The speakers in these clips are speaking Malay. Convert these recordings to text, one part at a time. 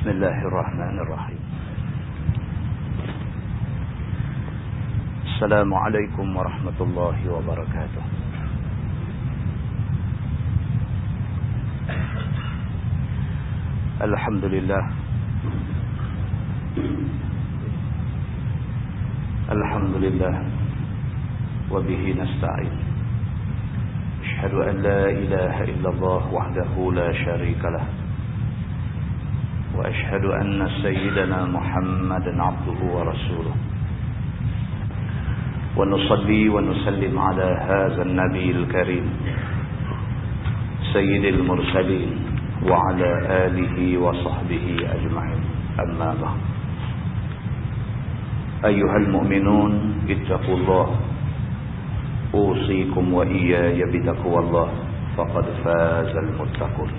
بسم الله الرحمن الرحيم. السلام عليكم ورحمة الله وبركاته. الحمد لله الحمد لله وبه نستعين. أشهد أن لا إله إلا الله وحده لا شريك له، وأشهد أن سيدنا محمدا عبده ورسوله، ونصلي ونسلم على هذا النبي الكريم سيد المرسلين وعلى آله وصحبه أجمعين. أما بعد، أيها المؤمنون اتقوا الله، أوصيكم وإياي بتقوى الله، فقد فاز المتقون.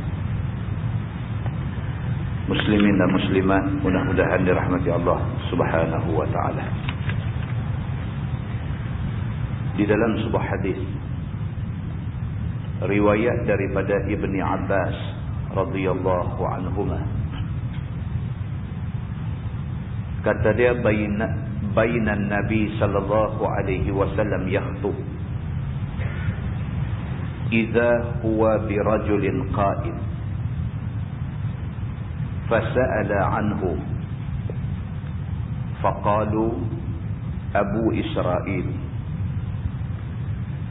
Muslimin dan muslimat, mudah-mudahan dirahmati Allah Subhanahu wa taala. Di dalam sebuah hadis riwayat daripada Ibni Abbas radhiyallahu anhuma, kata dia, bainan Nabi sallallahu alaihi wasallam yakhutub idza huwa birajulin qa'im فسأل عنه فقالوا أبو إسرائيل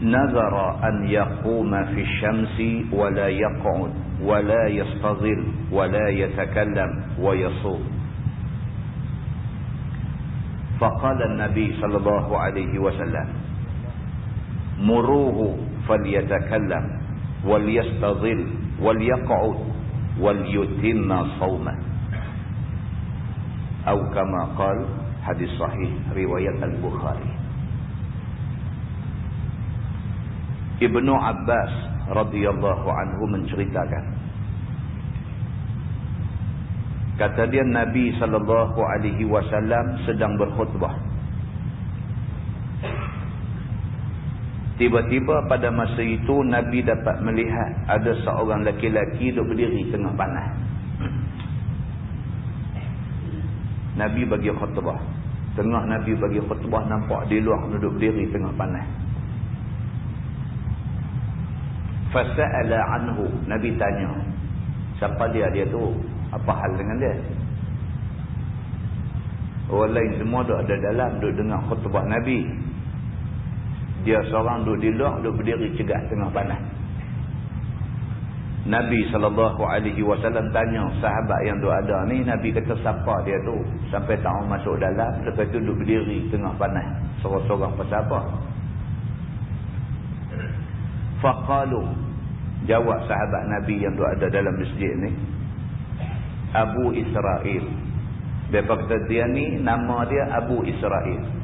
نذر أن يقوم في الشمس ولا يقعد ولا يستظل ولا يتكلم ويصوم. فقال النبي صلى الله عليه وسلم مروه فليتكلم وليستظل وليقعد وَلْيُتِمَّ صَوْمًا أو كما قال. Hadis sahih riwayat Al-Bukhari. Ibnu Abbas radhiyallahu anhu menceritakan, kata dia, Nabi sallallahu alaihi wasallam sedang berkhutbah. Tiba-tiba pada masa itu Nabi dapat melihat ada seorang lelaki duduk berdiri tengah panas. Nabi bagi khutbah. Tengah Nabi bagi khutbah, nampak di luar duduk berdiri tengah panas. Fasa'ala anhu, Nabi tanya, siapa dia tu? Apa hal dengan dia? Orang lain semua duduk ada dalam, duduk dengar khutbah Nabi. Dia seorang duduk di luar, duduk berdiri cegah tengah panas. Nabi SAW tanya sahabat yang duduk ada ni, Nabi kata siapa dia tu? Sampai tak mau masuk dalam, lepas tu duduk berdiri tengah panas. Sorang-sorang pasal apa? Faqalu, jawab sahabat Nabi yang duduk ada dalam masjid ni, Abu Israel. Dia kata dia ni, nama dia Abu Israel.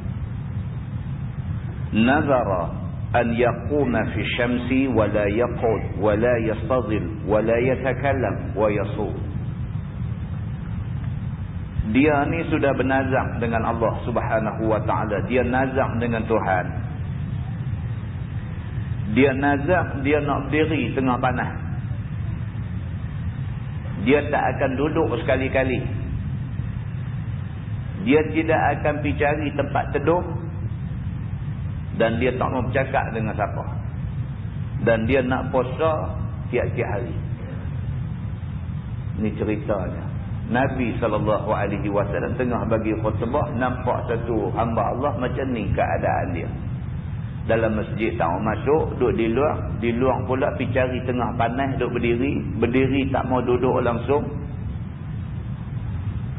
Nazara an yaquma fi syamsi wa la yaqud wa la yastazil wa la yatakallam wa yasum. Dia ni sudah bernazar dengan Allah Subhanahu wa taala. Dia nazar dengan Tuhan. Dia nazar dia nak berdiri tengah panas. Dia tak akan duduk sekali-kali. Dia tidak akan pergi cari tempat teduh. Dan dia tak mau bercakap dengan siapa. Dan dia nak puasa tiap-tiap hari. Ini ceritanya. Nabi SAW tengah bagi khutbah, nampak satu hamba Allah macam ni keadaan dia. Dalam masjid tak mau masuk, duduk di luar. Di luar pula pergi cari tengah panas, duduk berdiri. Berdiri tak mau duduk langsung.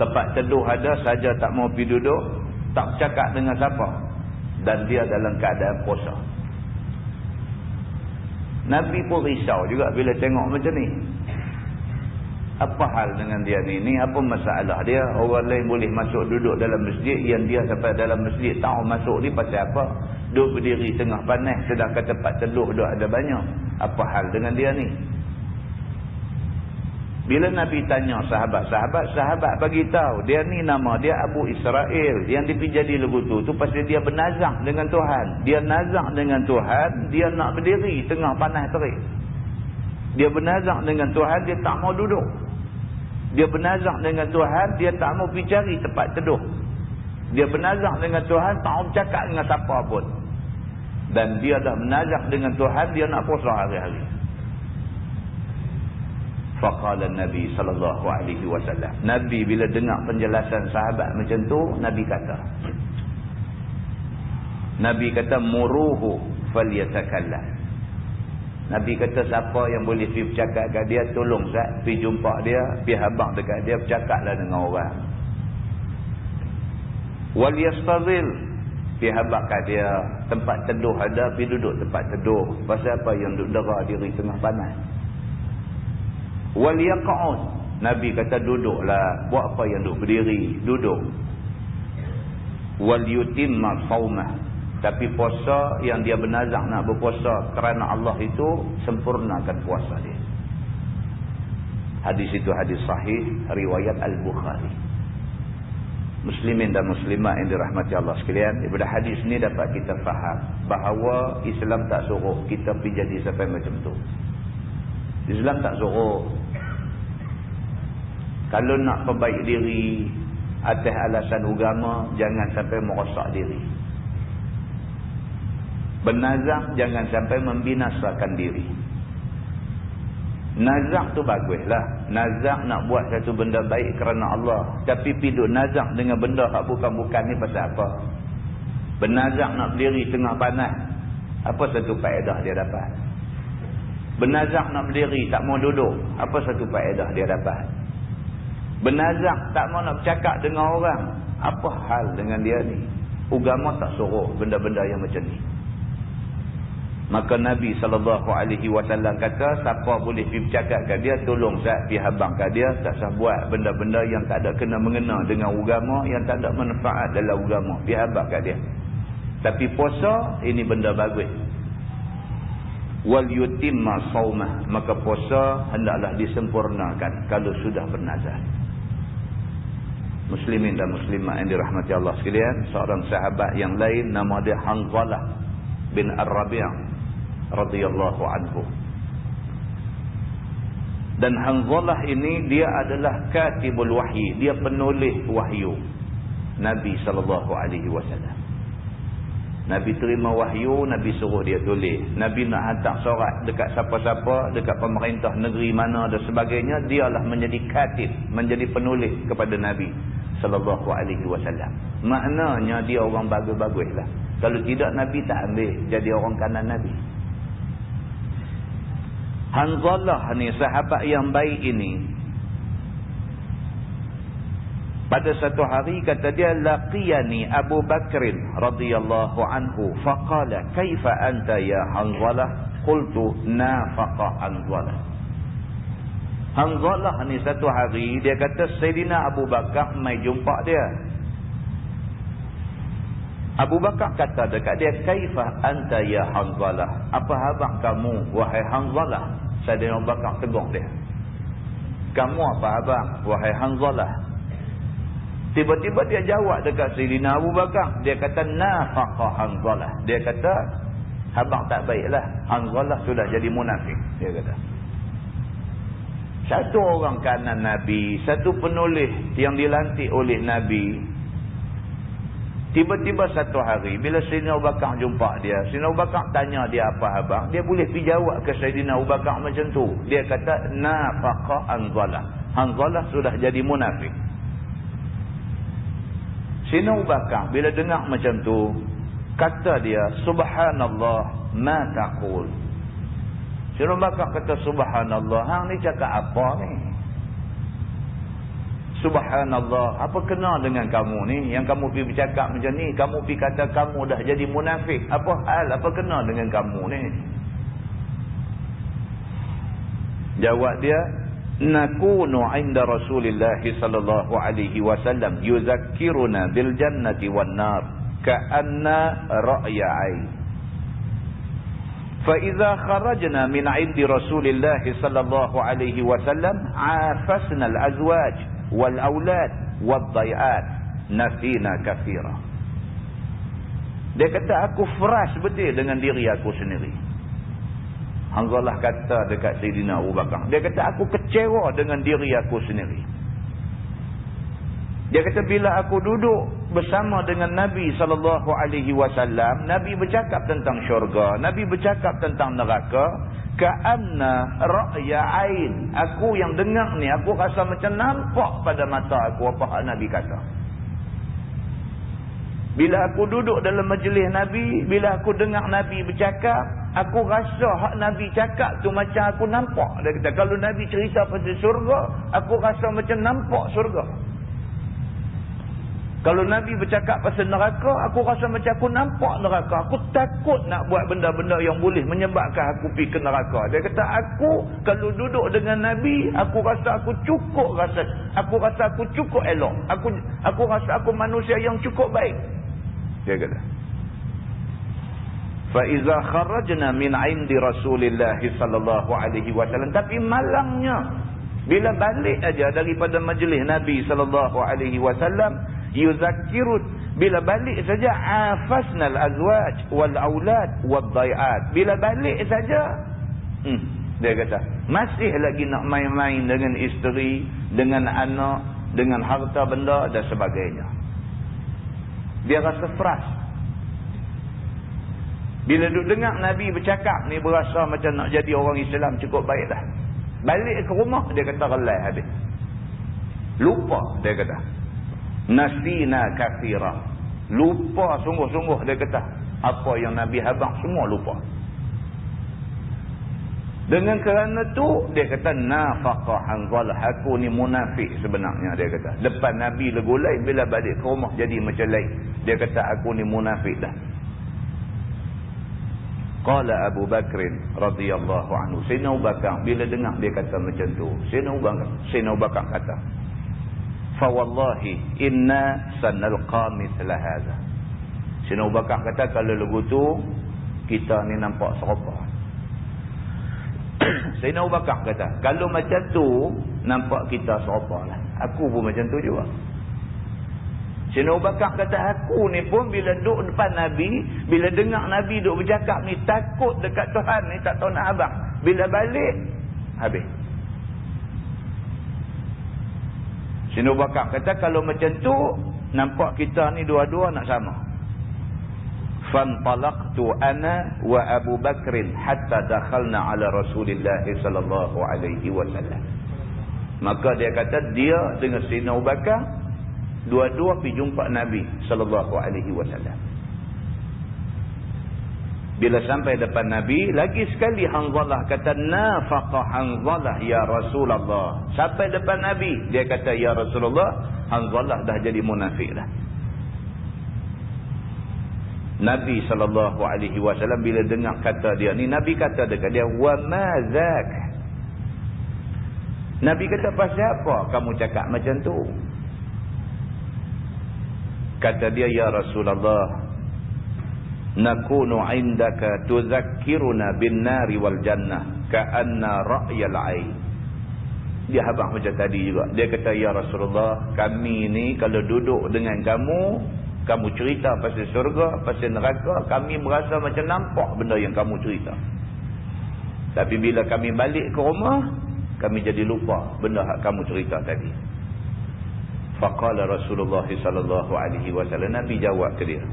Tempat teduh ada, saja tak mau pergi duduk. Tak bercakap dengan siapa. Dan dia dalam keadaan puasa. Nabi pun risau juga bila tengok macam ni. Apa hal dengan dia ni? Ni apa masalah dia? Orang lain boleh masuk duduk dalam masjid, yang dia sampai dalam masjid tak masuk ni pasal apa? Duduk berdiri tengah panas, sedangkan tempat teduh dah ada banyak. Apa hal dengan dia ni? Bila Nabi tanya sahabat bagi tahu dia ni nama dia Abu Israel. Yang dia pergi jadi legutu tu pasal dia bernazar dengan Tuhan. Dia nazar dengan Tuhan, dia nak berdiri tengah panas terik. Dia bernazar dengan Tuhan, dia tak mau duduk. Dia bernazak dengan Tuhan, dia tak mau pergi cari tempat teduh. Dia bernazak dengan Tuhan, tak mau bercakap dengan siapa pun. Dan dia dah bernazak dengan Tuhan, dia nak puasa hari-hari. Faqala Nabi sallallahu alaihi wasallam. Nabi bila dengar penjelasan sahabat macam tu, Nabi kata muruhu falyatakallam. Nabi kata siapa yang boleh pergi bercakap kat dia, tolong Zat, pergi jumpa dia, pergi habang dekat dia, bercakaplah dengan orang. Wal yastazil, pergi habang kat dia, tempat teduh ada, pergi duduk tempat teduh. Pasal apa yang duduk dera diri tengah panas. Wal yaq'ud, Nabi kata duduklah, buat apa yang duduk berdiri, duduk. Wal yutimma shaumah, tapi puasa yang dia bernazak nak berpuasa kerana Allah itu, sempurnakan puasa dia. Hadis itu hadis sahih riwayat Al-Bukhari. Muslimin dan muslimat yang dirahmati Allah sekalian, daripada hadis ni dapat kita faham bahawa Islam tak suruh kita pergi jadi sampai macam tu. Islam tak suruh. Kalau nak perbaik diri atas alasan agama, jangan sampai merosak diri. Bernazak jangan sampai membinasakan diri. Nazak tu baguslah. Nazak nak buat satu benda baik kerana Allah. Tapi piduk nazak dengan benda yang bukan-bukan ni pasal apa? Bernazak nak berdiri tengah panas, apa satu faedah dia dapat? Bernazak nak berdiri tak mau duduk, apa satu faedah dia dapat? Bernazak tak mau nak bercakap dengan orang, apa hal dengan dia ni? Agama tak suruh benda-benda yang macam ni. Maka Nabi SAW kata, siapa boleh pergi bercakap kat dia, tolong Zat, pergi habang kat dia, tak usah buat benda-benda yang tak ada kena-mengena dengan agama, yang tak ada manfaat dalam agama, pergi habang kat dia. Tapi puasa, ini benda bagus. Wal yutimma shaumah, maka puasa hendaklah disempurnakan kalau sudah bernazar. Muslimin dan muslimat yang dirahmati Allah sekalian, seorang sahabat yang lain nama dia Hanzalah bin Ar-Rabi' radhiyallahu anhu. Dan Hanzalah ini dia adalah katibul wahyi, dia penulis wahyu Nabi sallallahu alaihi wasallam. Nabi terima wahyu, Nabi suruh dia tulis. Nabi nak hantar surat dekat siapa-siapa, dekat pemerintah negeri mana dan sebagainya, dialah menjadi katib, menjadi penulis kepada Nabi sallallahu alaihi wasallam. Maknanya dia orang bagus-baguslah. Kalau tidak, Nabi tak ambil jadi orang kanan Nabi. Hanzalah ni, sahabat yang baik ini, pada satu hari kata dia, laqiyani Abu Bakrin radhiyallahu anhu faqala kaifa anta ya Hanzalah, qultu nafaqa Hanzalah. Hanzalah ni satu hari dia kata Sayyidina Abu Bakar mai jumpa dia. Abu Bakar kata dekat dia, kaifa anta ya Hanzalah, apa khabar kamu wahai Hanzalah? Sayyidina Abu Bakar tegur dia, kamu apa khabar wahai Hanzalah? Tiba-tiba dia jawab dekat Sayyidina Abu Bakar, dia kata nafaqa Hanzalah, dia kata khabar tak baiklah, Hanzalah sudah jadi munafik, dia kata. Satu orang kanan Nabi, satu penulis yang dilantik oleh Nabi, tiba-tiba satu hari bila Sayyidina Abu Bakar jumpa dia, Sayyidina Abu Bakar tanya dia apa khabar, dia boleh pergi jawab ke Sayyidina Abu Bakar macam tu. Dia kata nafaqa Hanzalah, Hanzalah sudah jadi munafik. Sayyidina Abu Bakar bila dengar macam tu, kata dia, subhanallah ma taqul. Sayyidina Abu Bakar kata, subhanallah, hang ni cakap apa ni? Subhanallah, apa kena dengan kamu ni? Yang kamu pergi bercakap macam ni, kamu pergi kata kamu dah jadi munafik. Apa hal, apa kena dengan kamu ni? Jawab dia, nakunu 'inda Rasulillah sallallahu alaihi wasallam yuzakkiruna bil jannati wan nar ka'anna ra'ya 'ain. Fa idza kharajna min 'indi Rasulillah sallallahu alaihi wasallam 'afasna al azwaj wal aulad wad dayat nafina kathira. Dia kata aku fresh betul dengan diri aku sendiri. Hanzalah kata dekat Sayyidina Abu Bakar, dia kata aku kecewa dengan diri aku sendiri. Dia kata bila aku duduk bersama dengan Nabi SAW, Nabi bercakap tentang syurga, Nabi bercakap tentang neraka, ka'anna ra'ya ain. Aku yang dengar ni, aku rasa macam nampak pada mata aku apa hak Nabi kata. Bila aku duduk dalam majlis Nabi, bila aku dengar Nabi bercakap, aku rasa hak Nabi cakap tu macam aku nampak. Dia kata kalau Nabi cerita pasal syurga, aku rasa macam nampak syurga. Kalau Nabi bercakap pasal neraka, aku rasa macam aku nampak neraka. Aku takut nak buat benda-benda yang boleh menyebabkan aku pergi ke neraka. Dia kata aku kalau duduk dengan Nabi, aku rasa aku cukup rasa. Aku rasa aku cukup elok. Aku rasa aku manusia yang cukup baik. Dia kata. Fa iza kharajna min 'indi Rasulillah sallallahu alaihi wasallam, tapi malangnya bila balik aja daripada majlis Nabi sallallahu alaihi wasallam, yuzakkirut, bila balik saja afasnal azwaj wal aulad wad dai'at. Bila balik saja dia kata masih lagi nak main-main dengan isteri, dengan anak, dengan harta benda dan sebagainya. Dia rasa frust. Bila duduk dengar Nabi bercakap ni, berasa macam nak jadi orang Islam cukup baik dah. Balik ke rumah dia kata relai habis. Lupa dia kata. Nasina kathira. Lupa sungguh-sungguh dia kata. Apa yang Nabi habaq semua lupa. Dengan kerana tu dia kata nafaqa Hanzalah, aku ni munafik sebenarnya. Dia kata depan Nabi legulai, bila balik ke rumah jadi macam lain. Dia kata aku ni munafik dah. Qala Abu Bakr radhiyallahu anhu, Sayyidina Abu Bakar bila dengar dia kata macam tu, Sayyidina Abu Bakar kata, fa wallahi inna sanalqa mithla hadha. Sayyidina Abu Bakar kata kalau lagu tu kita ni nampak serupa. Sayyidina Abu Bakar kata kalau macam tu nampak kita serupa lah. Aku pun macam tu juga. Sayyidina Abu Bakar kata aku ni pun bila duduk depan Nabi, bila dengar Nabi duduk bercakap ni, takut dekat Tuhan ni, tak tahu nak habaq. Bila balik habis. Sayyidina Abu Bakar kata kalau macam tu nampak kita ni dua-dua nak sama. Fantalaqtu ana wa Abu Bakr hatta dakhalna ala Rasulillah sallallahu alaihi wasallam. Maka dia kata dia dengan Sayyidina Abu Bakar dua-dua pergi jumpa Nabi sallallahu alaihi wasallam. Bila sampai depan Nabi, lagi sekali Hanzalah kata nafaqa Hanzalah ya Rasulullah. Sampai depan Nabi, dia kata ya Rasulullah, Hanzalah dah jadi munafik dah. Nabi sallallahu alaihi wasallam bila dengar kata dia ni, Nabi kata dekat dia, wa ma zak. Nabi kata pasal apa kamu cakap macam tu? Kata dia, ya Rasulullah, nakunu indaka tuzakkiruna bin nari wal jannah ka'anna ra'yal ain. Dia habaq macam tadi juga. Dia kata, ya Rasulullah, kami ni kalau duduk dengan kamu cerita pasal syurga, pasal neraka, kami merasa macam nampak benda yang kamu cerita. Tapi bila kami balik ke rumah, kami jadi lupa benda yang kamu cerita tadi. Faqala Rasulullah sallallahu alaihi wasallam, Nabi jawab ke dia.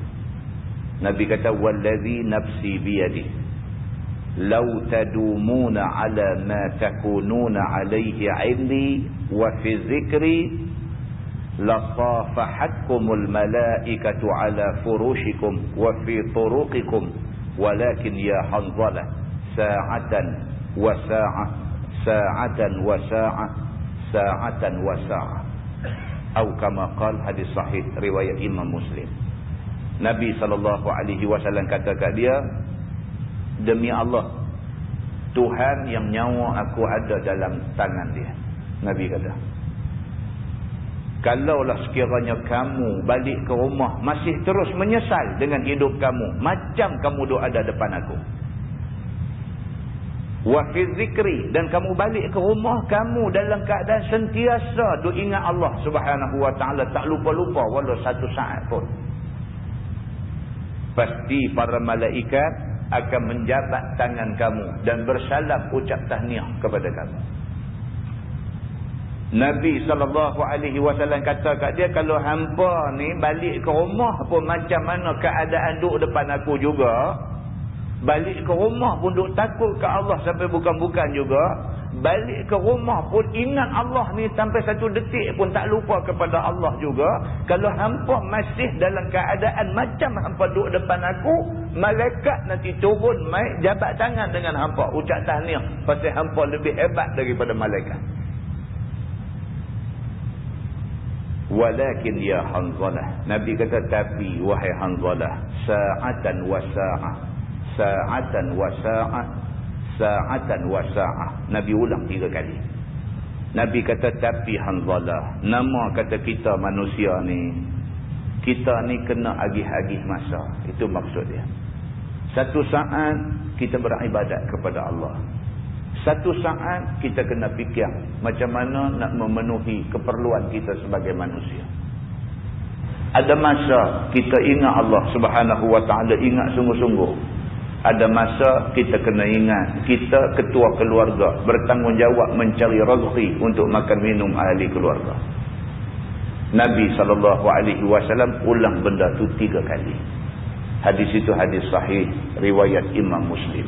Nabi kata, wallazi nafsi biyadi law tadumuna ala ma takununa alaihi indi wa fi dhikri la safahatkumul malaikatu ala furushikum wa fi turuqikum walakin ya Hanzalah sa'atan wa sa'ah sa'atan wa sa'ah sa'atan wa sa'ah. Atau kama qala, hadis sahih riwayat Imam Muslim. Nabi SAW kata kat dia, demi Allah, Tuhan yang nyawa aku ada dalam tangan dia. Nabi kata, kalaulah sekiranya kamu balik ke rumah masih terus menyesal dengan hidup kamu, macam kamu duk ada depan aku. Wa fi zikri, dan kamu balik ke rumah kamu dalam keadaan sentiasa duk ingat Allah Subhanahu wa taala, tak lupa-lupa walau satu saat pun. Pasti para malaikat akan menjabat tangan kamu dan bersalam ucap tahniah kepada kamu. Nabi SAW kata kat dia, kalau hampa ni balik ke rumah pun macam mana keadaan duduk depan aku juga, balik ke rumah pun duk takut ke Allah sampai bukan-bukan juga, balik ke rumah pun ingat Allah ni sampai satu detik pun tak lupa kepada Allah juga. Kalau hampa masih dalam keadaan macam hampa duduk depan aku, malaikat nanti turun mai jabat tangan dengan hampa, ucap tahniah pasal hampa lebih hebat daripada malaikat. Walakin ya Hanzalah, Nabi kata, tapi wahai Hanzalah, sa'atan wa sa'ah, sa'atan wa sa'ah, sa'atan wa sa'ah. Nabi ulang 3 kali. Nabi kata, tapi Hanzalah, nama kata kita manusia ni, kita ni kena agih-agih masa. Itu maksud dia. Satu saat kita beribadat kepada Allah, satu saat kita kena fikir macam mana nak memenuhi keperluan kita sebagai manusia. Ada masa kita ingat Allah Subhanahu wa ta'ala, ingat sungguh-sungguh. Ada masa kita kena ingat kita ketua keluarga, bertanggungjawab mencari rezeki untuk makan minum ahli keluarga. Nabi SAW ulang benda tu 3 kali. Hadis itu hadis sahih riwayat Imam Muslim.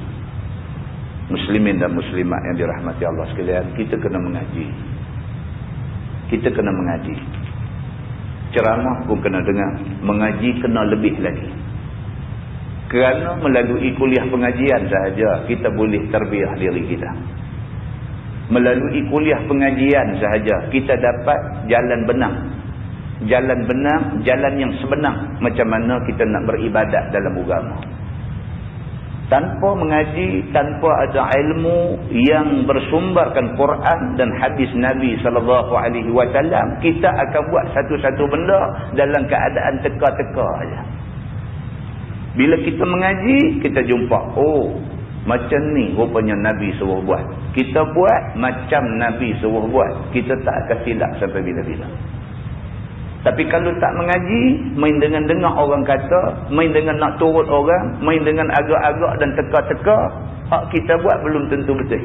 Muslimin dan muslimat yang dirahmati Allah sekalian, kita kena mengaji. Kita kena mengaji. Ceramah pun kena dengar, mengaji kena lebih lagi. Kerana melalui kuliah pengajian sahaja kita boleh terbiah diri kita. Melalui kuliah pengajian sahaja kita dapat jalan benar. Jalan benar, jalan yang sebenar macam mana kita nak beribadat dalam agama. Tanpa mengaji, tanpa ada ilmu yang bersumberkan Quran dan hadis Nabi SAW, kita akan buat satu-satu benda dalam keadaan teka-teka saja. Bila kita mengaji, kita jumpa, oh, macam ni rupanya Nabi suruh buat. Kita buat macam Nabi suruh buat. Kita tak akan silap sampai bila-bila. Tapi kalau tak mengaji, main dengan dengar orang kata, main dengan nak turut orang, main dengan agak-agak dan teka-teka, hak kita buat belum tentu betul.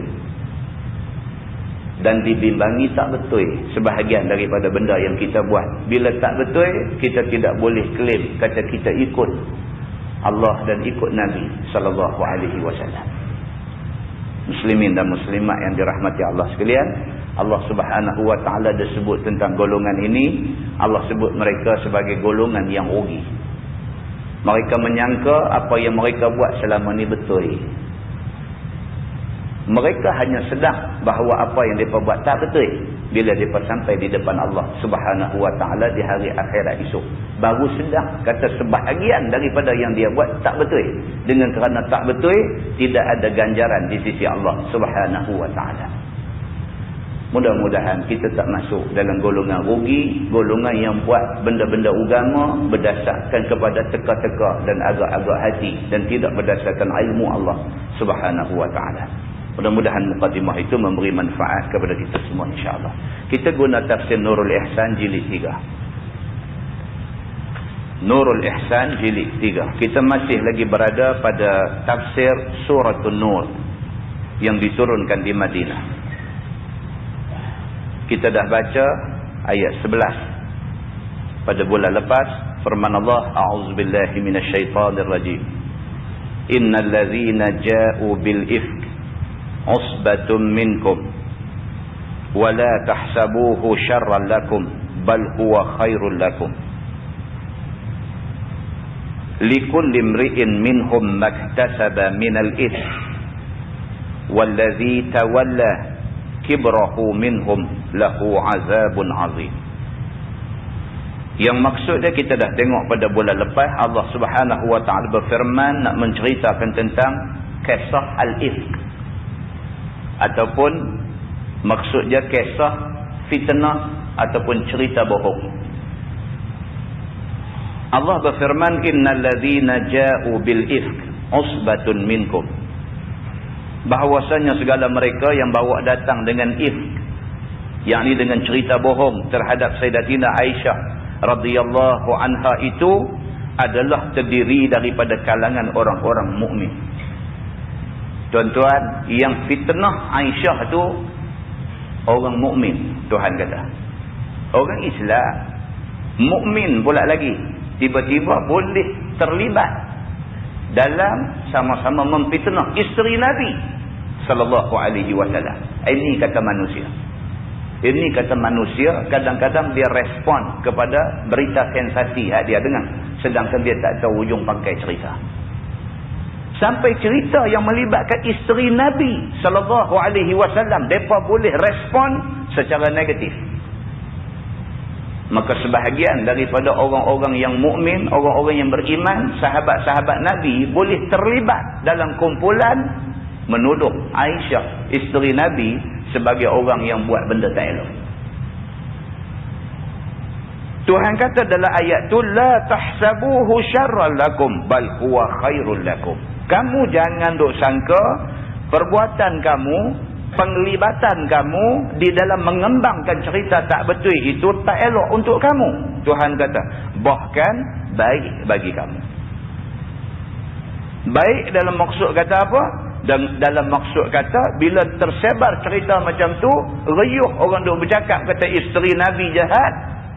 Dan dibimbangi tak betul sebahagian daripada benda yang kita buat. Bila tak betul, kita tidak boleh klaim kata kita ikut Allah dan ikut Nabi SAW. Muslimin dan muslimat yang dirahmati Allah sekalian, Allah Subhanahu wa ta'ala dah sebut tentang golongan ini. Allah sebut mereka sebagai golongan yang rugi. Mereka menyangka apa yang mereka buat selama ni betul. Mereka hanya sedar bahawa apa yang mereka buat tak betul bila mereka sampai di depan Allah Subhanahu wa ta'ala di hari akhirat esok. Baru sedar kata sebahagian daripada yang dia buat tak betul. Dengan kerana tak betul, tidak ada ganjaran di sisi Allah Subhanahu wa ta'ala. Mudah-mudahan kita tak masuk dalam golongan rugi, golongan yang buat benda-benda agama berdasarkan kepada teka-teka dan agak-agak hati dan tidak berdasarkan ilmu Allah Subhanahu wa ta'ala. Mudah-mudahan mukadimah itu memberi manfaat kepada kita semua insya-Allah. Kita guna tafsir Nurul Ihsan jilid 3. Nurul Ihsan jilid 3. Kita masih lagi berada pada tafsir Suratul Nur yang diturunkan di Madinah. Kita dah baca ayat 11 pada bulan lepas. Firman Allah, a'udzubillahi minasyaitonirrajim. Innal ladzina ja'u bil ifk usbatun minkum wa la tahsabuhu syarran lakum bal huwa khairul lakum. Likulli imri'in minhum maktasaba minal itsm walladzi tawalla kibrahu minhum lahu azabun azim. Yang maksudnya kita dah tengok pada bulan lepas, Allah Subhanahu wa ta'ala berfirman nak menceritakan tentang kisah al-ifk, ataupun maksudnya kisah fitnah ataupun cerita bohong. Allah berfirman, innal ladzina ja'u bil ifk usbatun minkum, bahawasanya segala mereka yang bawa datang dengan ifk, yakni dengan cerita bohong terhadap Sayyidatina Aisyah radhiyallahu anha, itu adalah terdiri daripada kalangan orang-orang mukmin. Tuan-tuan, yang fitnah Aisyah tu orang mukmin, Tuhan kata. Orang Islam, mukmin pula lagi, tiba-tiba boleh terlibat dalam sama-sama memfitnah isteri Nabi sallallahu alaihi wasallam. Ini kata manusia. Ini kata manusia, kadang-kadang dia respon kepada berita sensasi yang dia dengar, sedangkan dia tak tahu ujung pangkai cerita. Sampai cerita yang melibatkan isteri Nabi sallallahu alaihi wasallam, depa boleh respon secara negatif. Maka sebahagian daripada orang-orang yang mukmin, orang-orang yang beriman, sahabat-sahabat Nabi boleh terlibat dalam kumpulan menuduh Aisyah isteri Nabi sebagai orang yang buat benda tak elok. Tuhan kata dalam ayat tu, la tahsabuhu syarran lakum bal huwa khairul lakum. Kamu jangan duk sangka perbuatan kamu, penglibatan kamu di dalam mengembangkan cerita tak betul itu tak elok untuk kamu. Tuhan kata bahkan baik bagi kamu. Baik dalam maksud kata apa? Dan dalam maksud kata, bila tersebar cerita macam tu, riuh orang duk bercakap kata isteri Nabi jahat,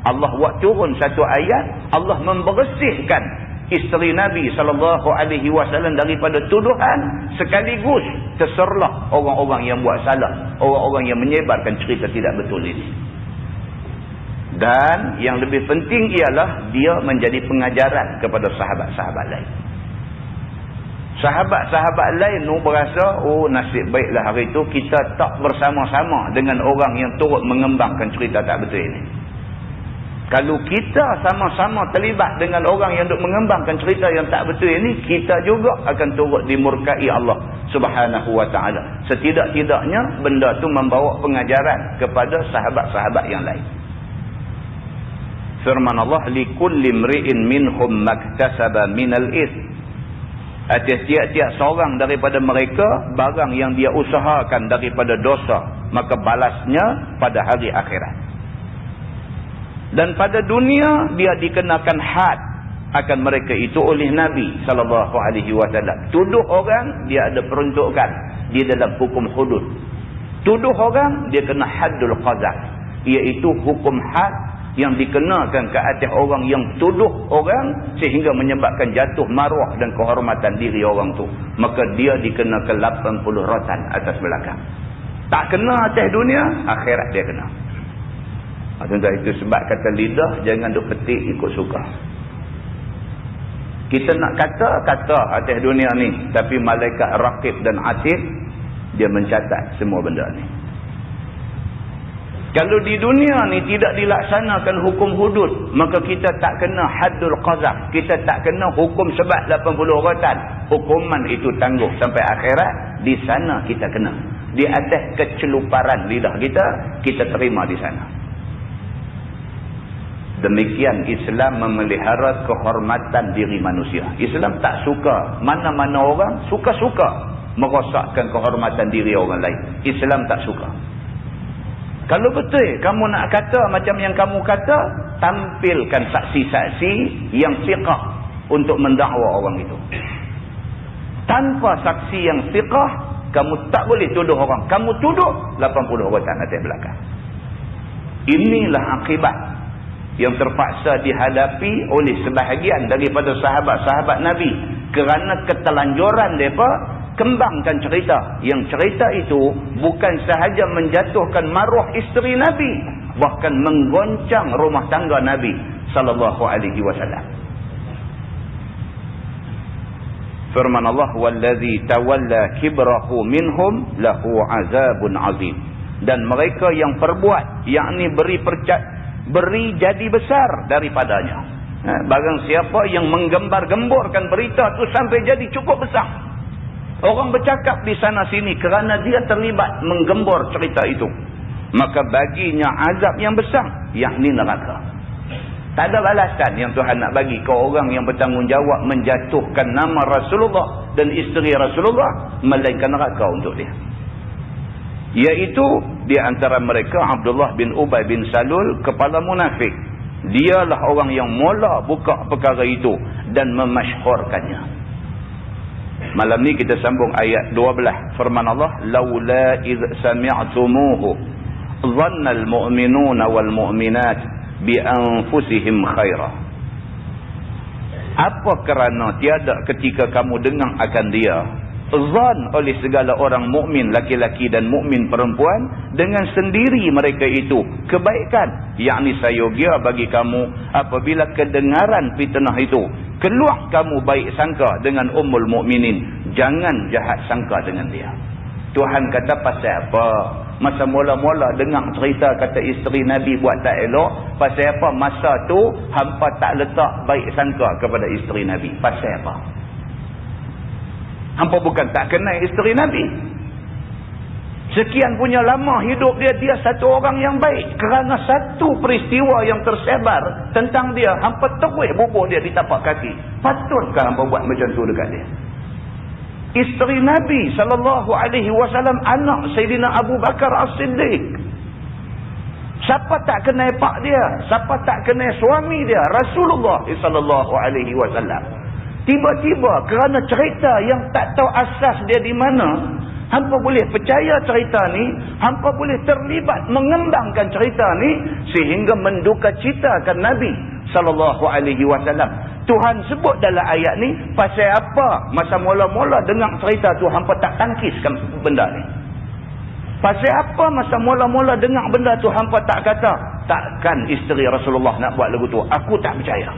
Allah buat turun satu ayat, Allah membersihkan isteri Nabi SAW daripada tuduhan, sekaligus terserlah orang-orang yang buat salah, orang-orang yang menyebarkan cerita tidak betul ini. Dan yang lebih penting ialah dia menjadi pengajaran kepada sahabat-sahabat lain. Sahabat-sahabat lain berasa, oh nasib baiklah hari itu kita tak bersama-sama dengan orang yang turut mengembangkan cerita tak betul ini. Kalau kita sama-sama terlibat dengan orang yang duk mengembangkan cerita yang tak betul ini, kita juga akan turut dimurkai Allah Subhanahu wa ta'ala. Setidak-tidaknya benda tu membawa pengajaran kepada sahabat-sahabat yang lain. Firman Allah, likulli mri'in minhum maktasaba minal its. Atas tiap-tiap seorang daripada mereka barang yang dia usahakan daripada dosa, maka balasnya pada hari akhirat. Dan pada dunia dia dikenakan had akan mereka itu oleh Nabi sallallahu alaihi wasallam. Tuduh orang dia ada peruntukan di dalam hukum hudud. Tuduh orang dia kena haddul qazaf, iaitu hukum had yang dikenakan ke atas orang yang tuduh orang sehingga menyebabkan jatuh maruah dan kehormatan diri orang tu. Maka dia dikenakan 80 rotan atas belakang. Tak kena atas dunia, akhirat dia kena. Tuan-tuan, itu sebab kata lidah jangan duk petik ikut suka. Kita nak kata atas dunia ni, tapi malaikat raqib dan atid dia mencatat semua benda ni. Kalau di dunia ni tidak dilaksanakan hukum hudud, maka kita tak kena haddul qazaf, kita tak kena hukum sebat 80 rotan. Hukuman itu tangguh sampai akhirat. Di sana kita kena. Di atas keceluparan lidah kita terima di sana. Demikian Islam memelihara kehormatan diri manusia. Islam tak suka mana-mana orang suka-suka merosakkan kehormatan diri orang lain. Islam tak suka. Kalau betul kamu nak kata macam yang kamu kata, tampilkan saksi-saksi yang siqah untuk mendakwa orang itu. Tanpa saksi yang siqah, kamu tak boleh tuduh orang. Kamu tuduh 80 rotan atas belakang. Inilah akibat yang terpaksa dihadapi oleh sebahagian daripada sahabat-sahabat Nabi kerana ketelanjuran mereka kembangkan cerita. Yang cerita itu bukan sahaja menjatuhkan maruah isteri Nabi, bahkan menggoncang rumah tangga Nabi sallallahu alaihi wasallam. Firman Allah, wallazi tawalla kibrahu minhum lahu azabun azim. Dan mereka yang perbuat, yakni beri jadi besar daripadanya. Barang siapa yang menggembar-gemborkan berita tu sampai jadi cukup besar, orang bercakap di sana sini kerana dia terlibat menggembor cerita itu, maka baginya azab yang besar, yakni neraka. Tak ada balasan yang Tuhan nak bagi ke orang yang bertanggungjawab menjatuhkan nama Rasulullah dan isteri Rasulullah, melainkan neraka untuk dia. Iaitu di antara mereka Abdullah bin Ubay bin Salul, kepala munafik. Dialah orang yang mula buka perkara itu dan memasyhurkannya. Malam ni kita sambung ayat 12. Firman Allah, laula iz sami'tumuhu dhannal mu'minuna wal mu'minat bi anfusihim khaira. Apa kerana tiada ketika kamu dengar akan dia zan oleh segala orang mukmin laki-laki dan mukmin perempuan dengan sendiri mereka itu kebaikan, yakni sayogia bagi kamu apabila kedengaran fitnah itu keluar kamu baik sangka dengan ummul mukminin, jangan jahat sangka dengan dia. Tuhan kata pasal apa? Masa mula-mula dengar cerita kata isteri Nabi buat tak elok, pasal apa masa tu hampa tak letak baik sangka kepada isteri Nabi? Pasal apa? Hampa bukan tak kenal isteri Nabi. Sekian punya lama hidup dia, dia satu orang yang baik. Kerana satu peristiwa yang tersebar tentang dia, hampa terus bubuh dia di tapak kaki. Patutkah hampa buat macam tu dekat dia? Isteri Nabi SAW, anak Sayyidina Abu Bakar As-Siddiq. Siapa tak kenal pak dia? Siapa tak kenal suami dia? Rasulullah SAW. Tiba-tiba kerana cerita yang tak tahu asas dia di mana, hampa boleh percaya cerita ni, hampa boleh terlibat mengembangkan cerita ni sehingga mendukacitakan Nabi SAW. Tuhan sebut dalam ayat ni pasal apa masa mula-mula dengar cerita tu hampa tak tangkiskan benda ni. Pasal apa masa mula-mula dengar benda tu hampa tak kata takkan isteri Rasulullah nak buat lagu tu, aku tak percaya.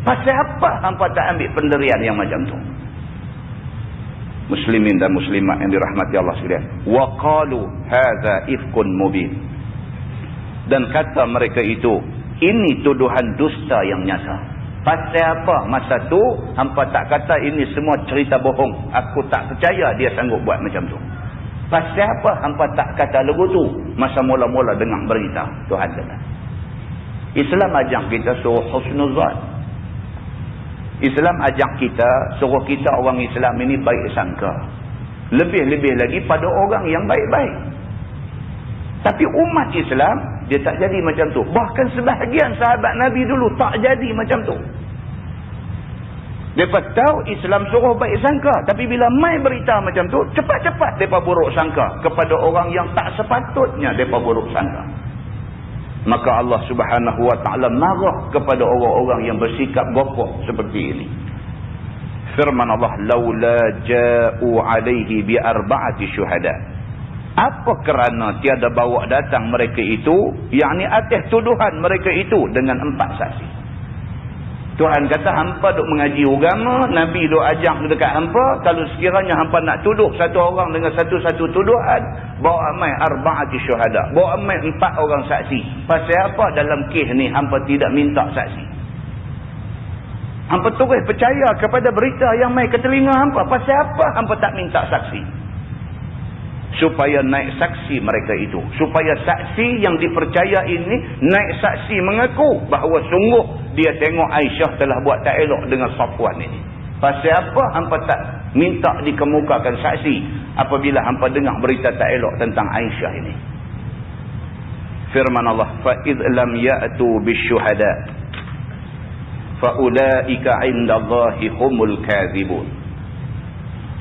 Pasal apa hampa tak ambil pendirian yang macam tu? Muslimin dan muslimat yang dirahmati Allah sekalian, wa qalu hadza ifkun mubin. Dan kata mereka itu, ini tuduhan dusta yang nyata. Pasal apa masa tu hampa tak kata ini semua cerita bohong, aku tak percaya dia sanggup buat macam tu? Pasal apa hampa tak kata lagu tu masa mula-mula dengar berita? Tuhan kata Islam ajak kita suruh husnuzan. Islam ajak kita, suruh kita orang Islam ini baik sangka. Lebih-lebih lagi pada orang yang baik-baik. Tapi umat Islam, dia tak jadi macam tu. Bahkan sebahagian sahabat Nabi dulu tak jadi macam tu. Mereka tahu Islam suruh baik sangka. Tapi bila mai berita macam tu, cepat-cepat mereka buruk sangka kepada orang yang tak sepatutnya mereka buruk sangka. Maka Allah Subhanahu wa ta'ala marah kepada orang-orang yang bersikap gopok seperti ini. Firman Allah, laula ja'u alaihi bi arba'ati syuhada. Apa kerana tiada bawa datang mereka itu, yakni atas tuduhan mereka itu dengan 4 saksi. Tuhan kata hampa duk mengaji agama, Nabi duk ajak dekat hampa, kalau sekiranya hampa nak tuduh satu orang dengan satu-satu tuduhan, bawa amai arba'ati syuhada, bawa amai 4 orang saksi. Pasal apa dalam kes ni hampa tidak minta saksi? Hampa terus percaya kepada berita yang mai ke telinga hampa. Pasal apa hampa tak minta saksi? Supaya naik saksi mereka itu, supaya saksi yang dipercaya ini naik saksi mengaku bahawa sungguh dia tengok Aisyah telah buat tak elok dengan Safwan ini. Pasal apa hampa tak minta dikemukakan saksi apabila hampa dengar berita tak elok tentang Aisyah ini? Firman Allah, fa id lam ya'tu bisyuhada fa ulaika 'indallahi humul kadzibun.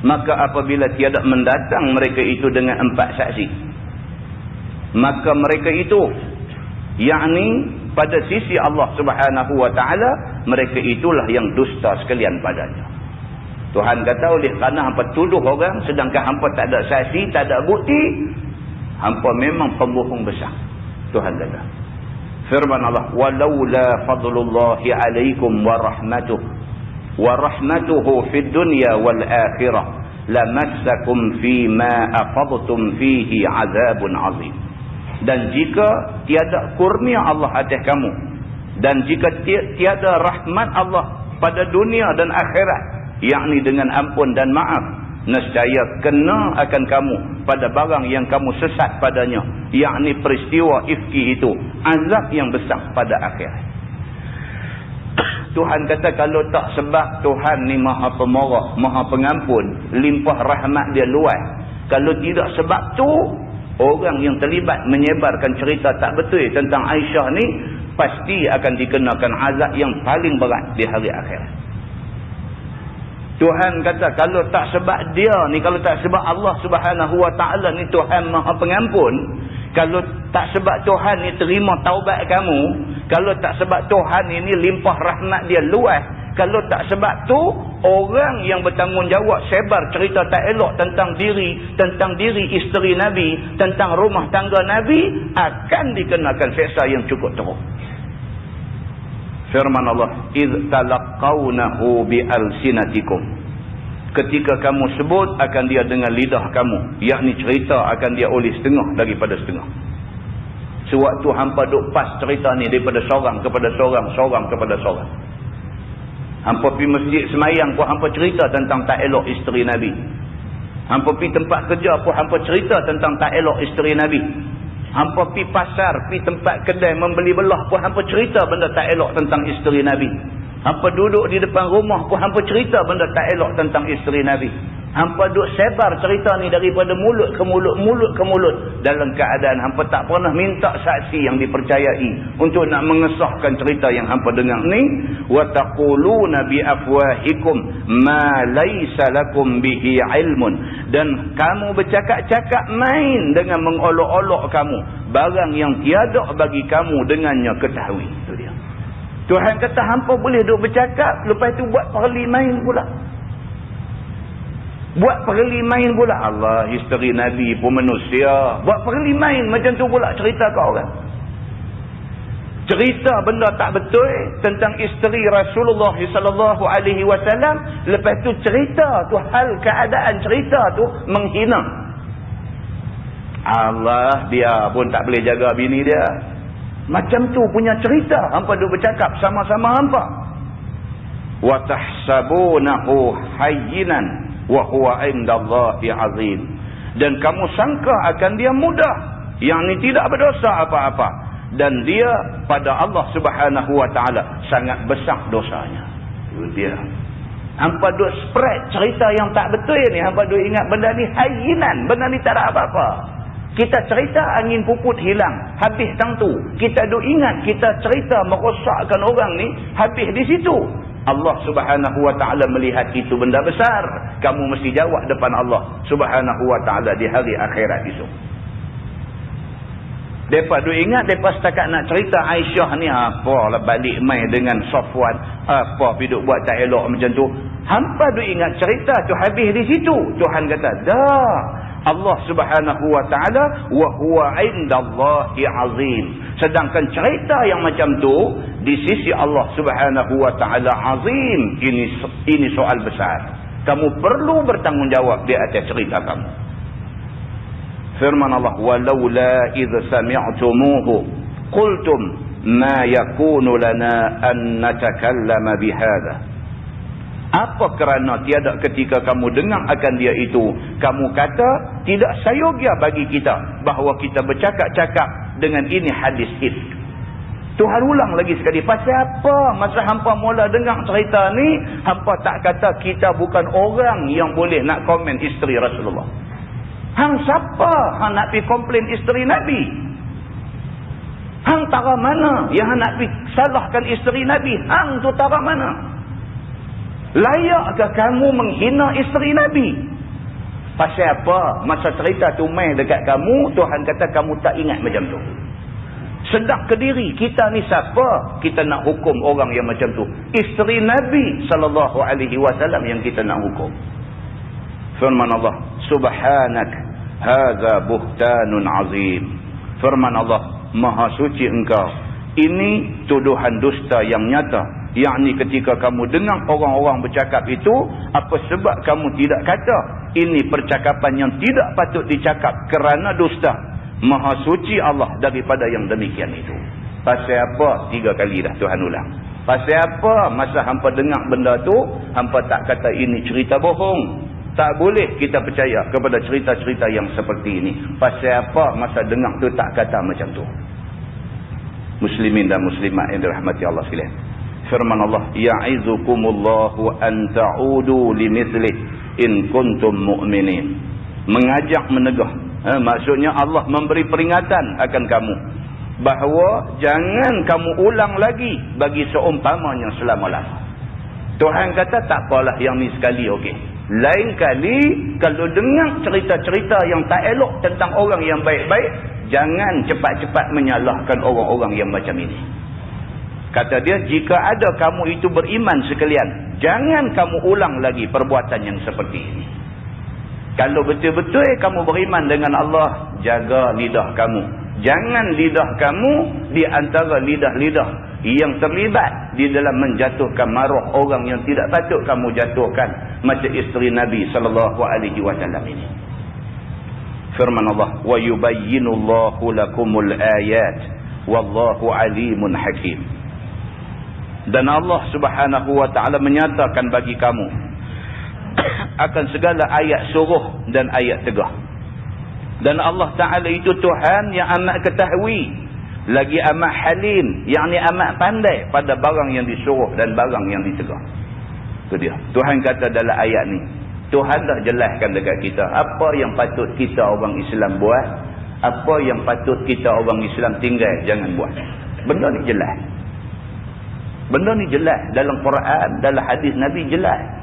Maka apabila tiada mendatang mereka itu dengan 4 saksi, maka mereka itu, yakni pada sisi Allah Subhanahu wa ta'ala, mereka itulah yang dusta sekalian padanya. Tuhan kata oleh kerana hampa tuduh orang sedangkan hampa tak ada saksi, tak ada bukti, hampa memang pembohong besar. Tuhan kata, firman Allah, walaula fadlullahi alaikum wa rahmatuhu fid dunya wal akhirah lamassakum fima aqadtum fihi azabun azim. Dan jika tiada kurnia Allah atas kamu, dan jika tiada rahmat Allah pada dunia dan akhirat, yakni dengan ampun dan maaf, nescaya kena akan kamu pada barang yang kamu sesat padanya, yakni peristiwa ifki itu, azab yang besar pada akhirat. Tuhan kata kalau tak sebab Tuhan ni maha pemarah, maha pengampun, limpah rahmat dia luas, kalau tidak sebab tu, orang yang terlibat menyebarkan cerita tak betul tentang Aisyah ni pasti akan dikenakan azab yang paling berat di hari akhirat. Tuhan kata kalau tak sebab dia ni, kalau tak sebab Allah Subhanahu wa ta'ala ni Tuhan maha pengampun, kalau tak sebab Tuhan ni terima taubat kamu, kalau tak sebab Tuhan ini limpah rahmat dia luas, kalau tak sebab tu orang yang bertanggungjawab sebar cerita tak elok tentang diri isteri Nabi, tentang rumah tangga Nabi, akan dikenakan seksa yang cukup teruk. Firman Allah, "Idz talaqawnahu bi alsinatikum." Ketika kamu sebut akan dia dengan lidah kamu, yakni cerita akan dia oleh setengah daripada setengah. Sewaktu hampa duk pas cerita ni daripada seorang kepada seorang, seorang kepada seorang. Hampa pergi masjid semayang pun hampa cerita tentang tak elok isteri Nabi. Hampa pergi tempat kerja pun hampa cerita tentang tak elok isteri Nabi. Hampa pergi pasar, pergi tempat kedai membeli belah pun hampa cerita benda tak elok tentang isteri Nabi. Hampa duduk di depan rumah pun hampa cerita benda tak elok tentang isteri Nabi. Hampa duk sebar cerita ni daripada mulut ke mulut, mulut ke mulut, dalam keadaan hampa tak pernah minta saksi yang dipercayai untuk nak mengesahkan cerita yang hampa dengar ni. Wa taquluna bi afwahikum ma laysa lakum bihi ilmun. Dan kamu bercakap-cakap main dengan mengolok-olok kamu barang yang tiada bagi kamu dengannya ketahui. Itu dia. Tuhan kata hampa boleh duk bercakap, lepas tu buat perli main pula. Buat perli main pula. Allah, isteri Nabi pun manusia. Buat perli main macam tu pula cerita ke orang. Cerita benda tak betul tentang isteri Rasulullah sallallahu alaihi wasallam, lepas tu cerita tu, hal keadaan cerita tu menghina. Allah, dia pun tak boleh jaga bini dia. Macam tu punya cerita hampa duk bercakap sama-sama hampa. Wa tahsabunahu hayyinan wa huwa indallahi azim. Dan kamu sangka akan dia mudah, yang ni tidak berdosa apa-apa, dan dia pada Allah Subhanahu wa taala sangat besar dosanya. Itu dia. Hampa duk spread cerita yang tak betul ni, hampa duk ingat benda ni hayyinan, benda ni tak ada apa-apa. Kita cerita angin puput hilang, habis tang tu. Kita duk ingat kita cerita merosakkan orang ni, habis di situ. Allah Subhanahu wa taala melihat itu benda besar. Kamu mesti jawab depan Allah Subhanahu wa taala di hari akhirat esok. Depa duk ingat depa setakat nak cerita Aisyah ni, apalah balik mai dengan Safwan, apa piduk buat tak elok macam tu. Hampa duk ingat cerita tu habis di situ. Tuhan kata, dah. Allah Subhanahu wa taala wa huwa indallahi azim. Sedangkan cerita yang macam tu di sisi Allah Subhanahu wa taala azim. Ini soal besar. Kamu perlu bertanggungjawab di atas cerita kamu. Firman Allah, walaula idh sami'tumuhu qultum ma yakunu lana an natakallama bihadha. Apa kerana tiada ketika kamu dengar akan dia itu, kamu kata tidak sayogia bagi kita bahawa kita bercakap-cakap dengan ini hadis ifk. Tuhan ulang lagi sekali, pasal apa masa hampa mula dengar cerita ni, hampa tak kata kita bukan orang yang boleh nak komen isteri Rasulullah. Hang siapa hang nak pergi komplain isteri Nabi? Hang tara mana yang hang nak pergi salahkan isteri Nabi? Hang tu tara mana? Layakkah kamu menghina isteri Nabi? Pasal apa masa cerita tu main dekat kamu, Tuhan kata kamu tak ingat macam tu. Sedar ke diri, kita ni siapa kita nak hukum orang yang macam tu? Isteri Nabi sallallahu alaihi wasallam yang kita nak hukum. Firman Allah, subhanak hadza buhtanun azim. Firman Allah, maha suci engkau, ini tuduhan dusta yang nyata. Yakni ketika kamu dengar orang-orang bercakap itu, apa sebab kamu tidak kata ini percakapan yang tidak patut dicakap kerana dusta? Maha suci Allah daripada yang demikian itu. Pasal apa? 3 kali dah Tuhan ulang. Pasal apa masa hampa dengar benda tu, hampa tak kata ini cerita bohong? Tak boleh kita percaya kepada cerita-cerita yang seperti ini. Pasal apa masa dengar tu tak kata macam tu? Muslimin dan muslimat yang dirahmati Allah sekalian. Firman Allah, ya'izukumullahu an ta'udu limithlih in kuntum mu'minin. Mengajak menegah. Maksudnya Allah memberi peringatan akan kamu bahawa jangan kamu ulang lagi bagi seumpamanya selama-lama. Tuhan kata tak apalah yang ni sekali okey. Lain kali kalau dengar cerita-cerita yang tak elok tentang orang yang baik-baik, jangan cepat-cepat menyalahkan orang-orang yang macam ini. Kata dia, jika ada kamu itu beriman sekalian, jangan kamu ulang lagi perbuatan yang seperti ini. Kalau betul-betul kamu beriman dengan Allah, jaga lidah kamu. Jangan lidah kamu di antara lidah-lidah yang terlibat di dalam menjatuhkan maruh orang yang tidak patut kamu jatuhkan, macam isteri Nabi SAW ini. Firman Allah, wa yubayyinullahu lakumul ayat wallahu alimun hakim. Dan Allah Subhanahu wa taala menyatakan bagi kamu akan segala ayat suruh dan ayat tegah. Dan Allah Taala itu Tuhan yang amat ketahui, lagi amat halim, yakni amat pandai pada barang yang disuruh dan barang yang ditegah. Itu dia. Tuhan kata dalam ayat ni, Tuhan dah jelaskan dekat kita apa yang patut kita orang Islam buat, apa yang patut kita orang Islam tinggal jangan buat. Benda ni jelas. Benda ni jelas dalam Quran, dalam hadis Nabi jelas.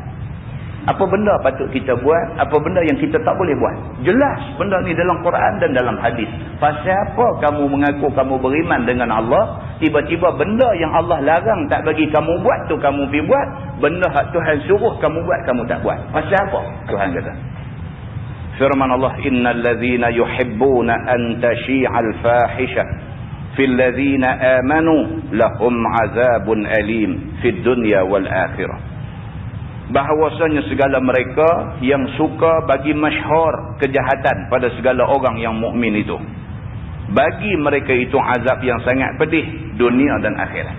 Apa benda patut kita buat, apa benda yang kita tak boleh buat. Jelas benda ni dalam Quran dan dalam hadis. Pasal apa kamu mengaku kamu beriman dengan Allah, tiba-tiba benda yang Allah larang tak bagi kamu buat tu kamu pergi buat, benda hak Tuhan suruh kamu buat kamu tak buat. Pasal apa? Tuhan kata. Firman Allah, innal ladzina yuhibbuna an tashi'al fahisha fil ladzina amanu lahum azabun alim fid dunya wal akhirah. Bahawasanya segala mereka yang suka bagi masyhur kejahatan pada segala orang yang mukmin itu, bagi mereka itu azab yang sangat pedih dunia dan akhirat.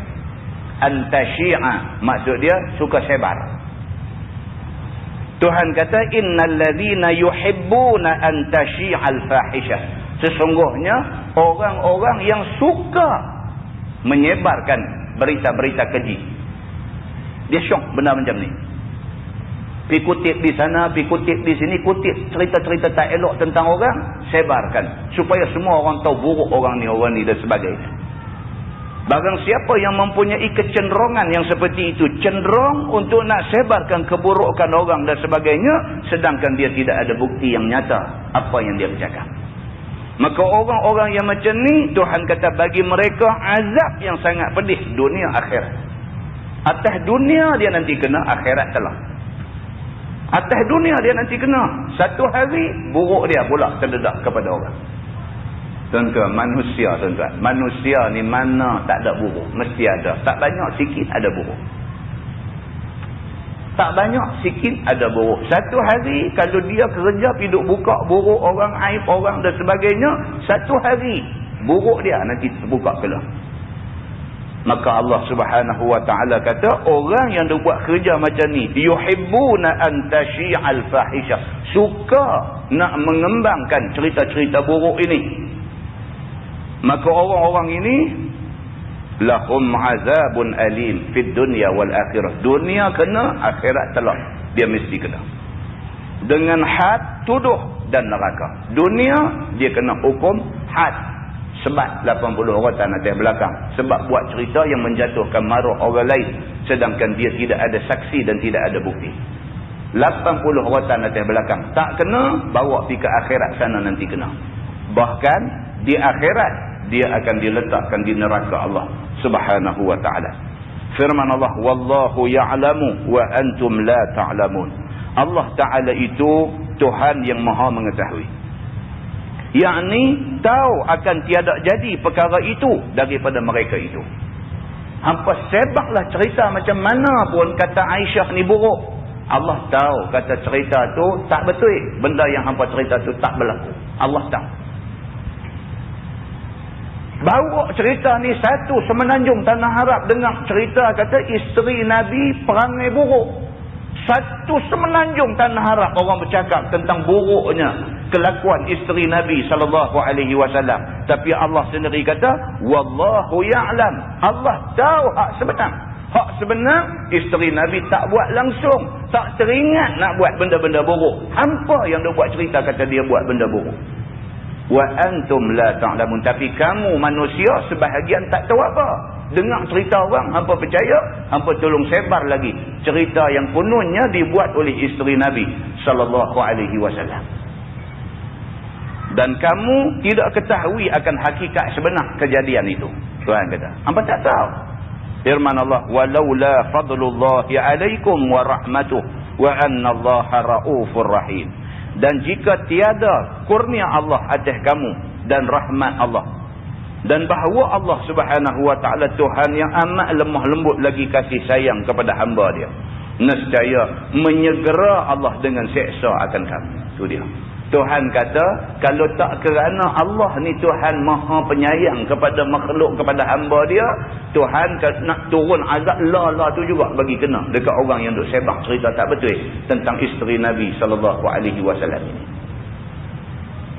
Antasyi'a maksud dia suka sebar. Tuhan kata innal ladzina yuhibbuna an tasyi'al fahisha. Sesungguhnya orang-orang yang suka menyebarkan berita-berita keji. Dia syok benda macam ni. Pergi kutip di sana, pergi kutip di sini, kutip cerita-cerita tak elok tentang orang, sebarkan. Supaya semua orang tahu buruk orang ni dan sebagainya. Barang siapa yang mempunyai kecenderungan yang seperti itu, cenderung untuk nak sebarkan keburukan orang dan sebagainya, sedangkan dia tidak ada bukti yang nyata apa yang dia bercakap. Maka orang-orang yang macam ni, Tuhan kata bagi mereka azab yang sangat pedih dunia akhirat. Atas dunia dia nanti kena, akhirat telah. Atas dunia dia nanti kena. Satu hari buruk dia pula terdedak kepada orang. Tuan-tuan, tuan-tuan. Manusia ni mana tak ada buruk. Mesti ada. Tak banyak sikit ada buruk. Tak banyak sikit ada buruk. Satu hari kalau dia kerja duduk buka buruk orang, aib orang dan sebagainya, satu hari buruk dia nanti terbuka keluar. Maka Allah Subhanahu wa taala kata orang yang buat kerja macam ni yuhibbuna an tashi'al fahisha, suka nak mengembangkan cerita-cerita buruk ini, maka orang-orang ini lahum azabun alim fid dunya wal akhirah. Dunia kena, akhirat telah dia mesti kena. Dengan had, tuduh dan neraka. Dunia dia kena hukum had. Sebab 80 rotan atas belakang. Sebab buat cerita yang menjatuhkan maruh orang lain. Sedangkan dia tidak ada saksi dan tidak ada bukti. 80 rotan atas belakang. Tak kena, bawa pergi ke akhirat sana nanti kena. Bahkan di akhirat, dia akan diletakkan di neraka Allah Subhanahu wa ta'ala. Firman Allah, wallahu ya'lamu wa antum la ta'lamun. Allah Ta'ala itu Tuhan yang maha mengetahui. Yakni tahu akan tiada jadi perkara itu daripada mereka itu. Hampa sebablah cerita macam mana pun kata Aisyah ni buruk. Allah tahu kata cerita tu tak betul. Benda yang hampa cerita tu tak berlaku. Allah tahu. Bawa cerita ni satu semenanjung tanah Arab dengar cerita kata isteri Nabi perangai buruk. Satu semenanjung tanah Arab orang bercakap tentang buruknya kelakuan isteri Nabi SAW. Tapi Allah sendiri kata, wallahu ya'lam. Allah tahu hak sebenar. Hak sebenar, isteri Nabi tak buat langsung. Tak teringat nak buat benda-benda buruk. Hampa yang dia buat cerita kata dia buat benda buruk. Wa antum la ta'lamun. Tapi kamu manusia sebahagian tak tahu apa. Dengar cerita orang, hampa percaya, hampa tolong sebar lagi cerita yang kononnya dibuat oleh isteri Nabi SAW. Dan kamu tidak ketahui akan hakikat sebenar kejadian itu. Tuhan kata, hangpa tak tahu. Firman Allah, walaula fadlullahi alaikum wa rahmatuh wa anna Allaha raufur rahim. Dan jika tiada kurnia Allah atas kamu dan rahmat Allah, dan bahawa Allah Subhanahu wa taala Tuhan yang amat lemah lembut lagi kasih sayang kepada hamba dia, nescaya menyegera Allah dengan seksa akan kamu. Itu dia. Tuhan kata, kalau tak kerana Allah ni Tuhan maha penyayang kepada makhluk, kepada hamba dia, Tuhan nak turun azab la tu juga bagi kena dekat orang yang duk sebab cerita tak betul tentang isteri Nabi SAW ini.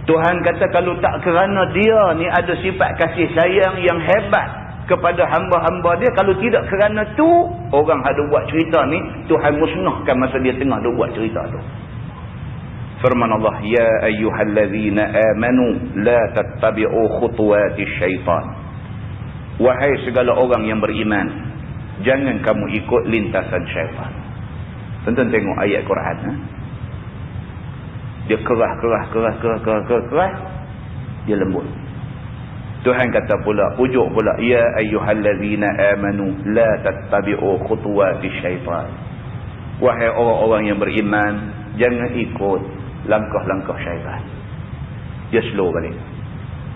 Tuhan kata, kalau tak kerana dia ni ada sifat kasih sayang yang hebat kepada hamba-hamba dia, kalau tidak kerana tu, orang ada buat cerita ni, Tuhan musnahkan masa dia tengah duk buat cerita tu. Firman Allah, ya ayyuhallazina amanu la tattabi'u khutuwatis syaitan. Wahai segala orang yang beriman, jangan kamu ikut lintasan syaitan. Tonton tengok ayat Quran. Dia keras, dia lembut. Tuhan kata pula, pujuk pula, ya ayyuhallazina amanu la tattabi'u khutuwatis syaitan. Wahai orang-orang yang beriman, jangan ikut langkah-langkah syaitan. Dia slow balik.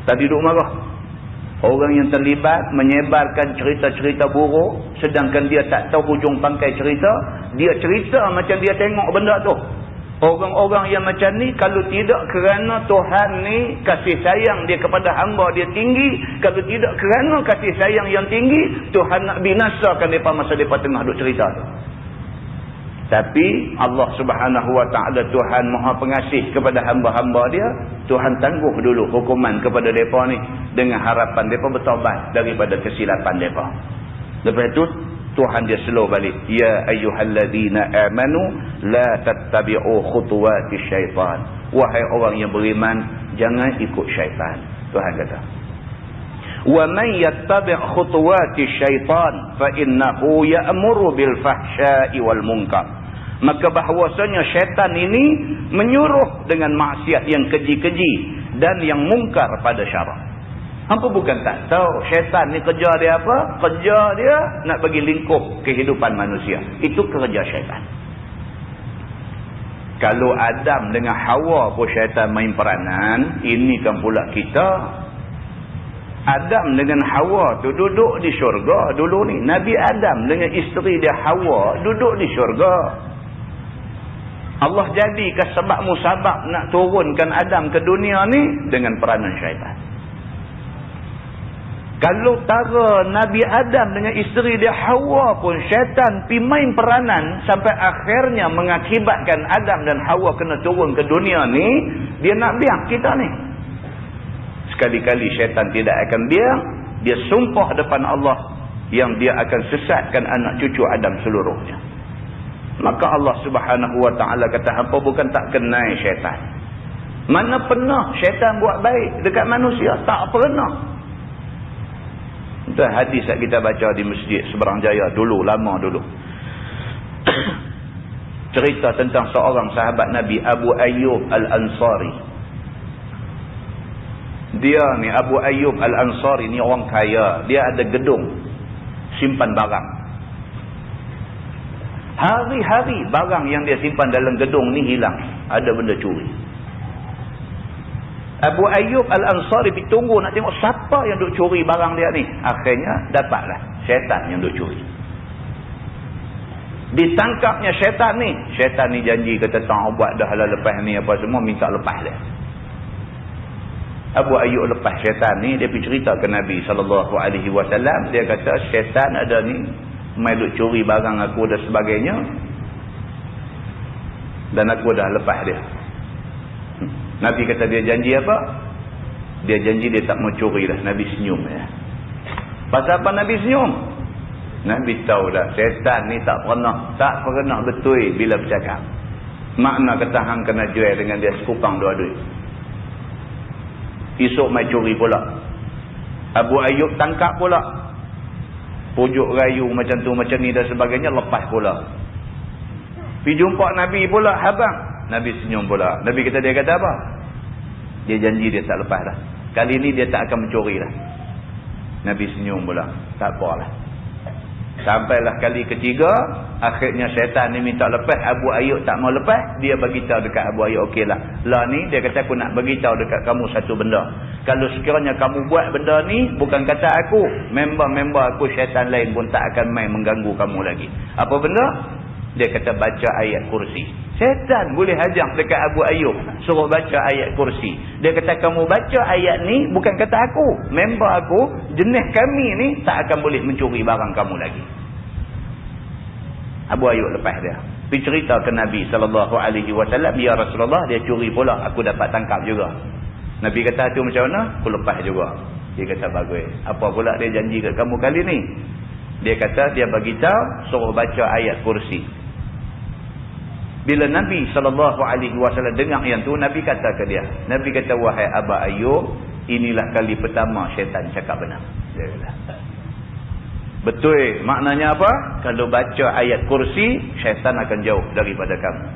Tadi duk marah. Orang yang terlibat menyebarkan cerita-cerita buruk, sedangkan dia tak tahu hujung pangkai cerita, dia cerita macam dia tengok benda tu. Orang-orang yang macam ni, kalau tidak kerana Tuhan ni kasih sayang dia kepada hamba dia tinggi, kalau tidak kerana kasih sayang yang tinggi, Tuhan nak binasakan mereka masa mereka tengah duk cerita tu. Tapi Allah Subhanahu wa taala Tuhan Maha Pengasih kepada hamba-hamba dia, Tuhan tangguh dulu hukuman kepada mereka ni dengan harapan mereka bertaubat daripada kesilapan mereka. Lepas itu Tuhan dia slow balik, ya ayyuhallazina amanu la tattabi'u khutuwatis syaitan. Wahai orang yang beriman, jangan ikut syaitan. Tuhan kata, wa man yattabi' khutuwatis syaitan fa innahu ya'muru bil fahsya'i wal munkar. Maka bahawasanya syaitan ini menyuruh dengan maksiat yang keji-keji dan yang mungkar pada syarak. Hampa bukan tak tahu syaitan ni kerja dia apa? Kerja dia nak bagi lingkup kehidupan manusia. Itu kerja syaitan. Kalau Adam dengan Hawa pun syaitan main peranan, ini kan pula kita. Adam dengan Hawa tu duduk di syurga dulu ni. Nabi Adam dengan isteri dia Hawa duduk di syurga. Allah jadikan sebab musabab nak turunkan Adam ke dunia ni dengan peranan syaitan. Kalau tara Nabi Adam dengan isteri dia Hawa pun syaitan pi main peranan sampai akhirnya mengakibatkan Adam dan Hawa kena turun ke dunia ni, dia nak biar kita ni. Sekali-kali syaitan tidak akan biar. Dia sumpah depan Allah yang dia akan sesatkan anak cucu Adam seluruhnya. Maka Allah Subhanahu wa taala kata, hampa bukan tak kenal syaitan. Mana pernah syaitan buat baik dekat manusia? Tak pernah. Itu hadis yang kita baca di Masjid Seberang Jaya dulu, lama dulu. Cerita tentang seorang sahabat Nabi, Abu Ayyub Al-Ansari. Dia ni Abu Ayyub Al-Ansari ni orang kaya. Dia ada gedung simpan barang. Hari-hari barang yang dia simpan dalam gedung ni hilang. Ada benda curi. Abu Ayyub Al-Ansari ditunggu nak tengok siapa yang duk curi barang dia ni. Akhirnya dapatlah syaitan yang duk curi. Ditangkapnya syaitan ni. Syaitan ni janji kata, tak buat dah lah lepas ni apa semua, minta lepas dia. Abu Ayyub lepas syaitan ni, dia pergi cerita ke Nabi SAW. Dia kata, syaitan ada ni, mai duk curi barang aku dan sebagainya, dan aku dah lepas dia. Nabi kata, dia janji apa? Dia janji dia tak mau curi dah. Nabi senyum ya. Pasal apa Nabi senyum? Nabi tahu dah, syaitan ni tak pernah betul bila bercakap. Makna kata hang kena jual dengan dia sekupang dua duit. Esok mai curi pula. Abu Ayyub tangkap pula. Pujuk rayu macam tu, macam ni dan sebagainya, lepas pula. Pergi jumpa Nabi pula, habang. Nabi senyum pula. Nabi kata, dia kata apa? Dia janji dia tak lepas dah. Kali ni dia tak akan mencuri dah. Nabi senyum pula. Tak apalah. Sampailah kali ketiga, akhirnya syaitan ni minta lepas, Abu Ayyub tak mau lepas, dia beritahu dekat Abu Ayyub, okeylah. Lah ni dia kata aku nak beritahu dekat kamu satu benda. Kalau sekiranya kamu buat benda ni, bukan kata aku, member-member aku syaitan lain pun tak akan main mengganggu kamu lagi. Apa benda? Dia kata baca ayat kursi. Syaitan boleh hajak dekat Abu Ayyub, suruh baca ayat kursi. Dia kata kamu baca ayat ni, bukan kata aku, member aku, jenis kami ni tak akan boleh mencuri barang kamu lagi. Abu Ayyub lepas dia. Pergi cerita ke Nabi SAW, ya Rasulullah, dia curi pula, aku dapat tangkap juga. Nabi kata tu macam mana? Aku lepas juga. Dia kata bagus. Apa pula dia janji kat kamu kali ni? Dia kata dia beritahu suruh baca ayat kursi. Bila Nabi SAW dengar yang tu, Nabi kata ke dia, Nabi kata, wahai Abu Ayyub, inilah kali pertama syaitan cakap benar. Dia kata, betul. Maknanya apa? Kalau baca ayat kursi, syaitan akan jauh daripada kamu.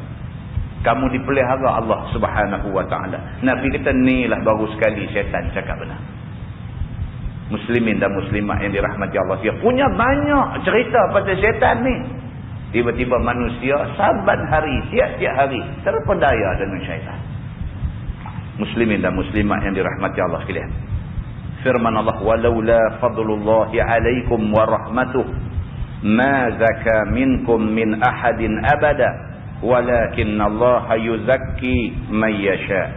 Kamu dipelihara Allah Subhanahu wa ta'ala. Nabi kata, inilah baru sekali syaitan cakap benar. Muslimin dan muslimat yang dirahmati Allah, dia punya banyak cerita pasal syaitan ni. Tiba-tiba manusia saban hari, tiap-tiap hari terpedaya dengan syaitan. Muslimin dan muslimat yang dirahmati Allah sekalian. Firman Allah, walaula fadlullahi alaikum wa rahmatuh ma zaka minkum min ahadin abada walakinnallaha yuzakki man yasha.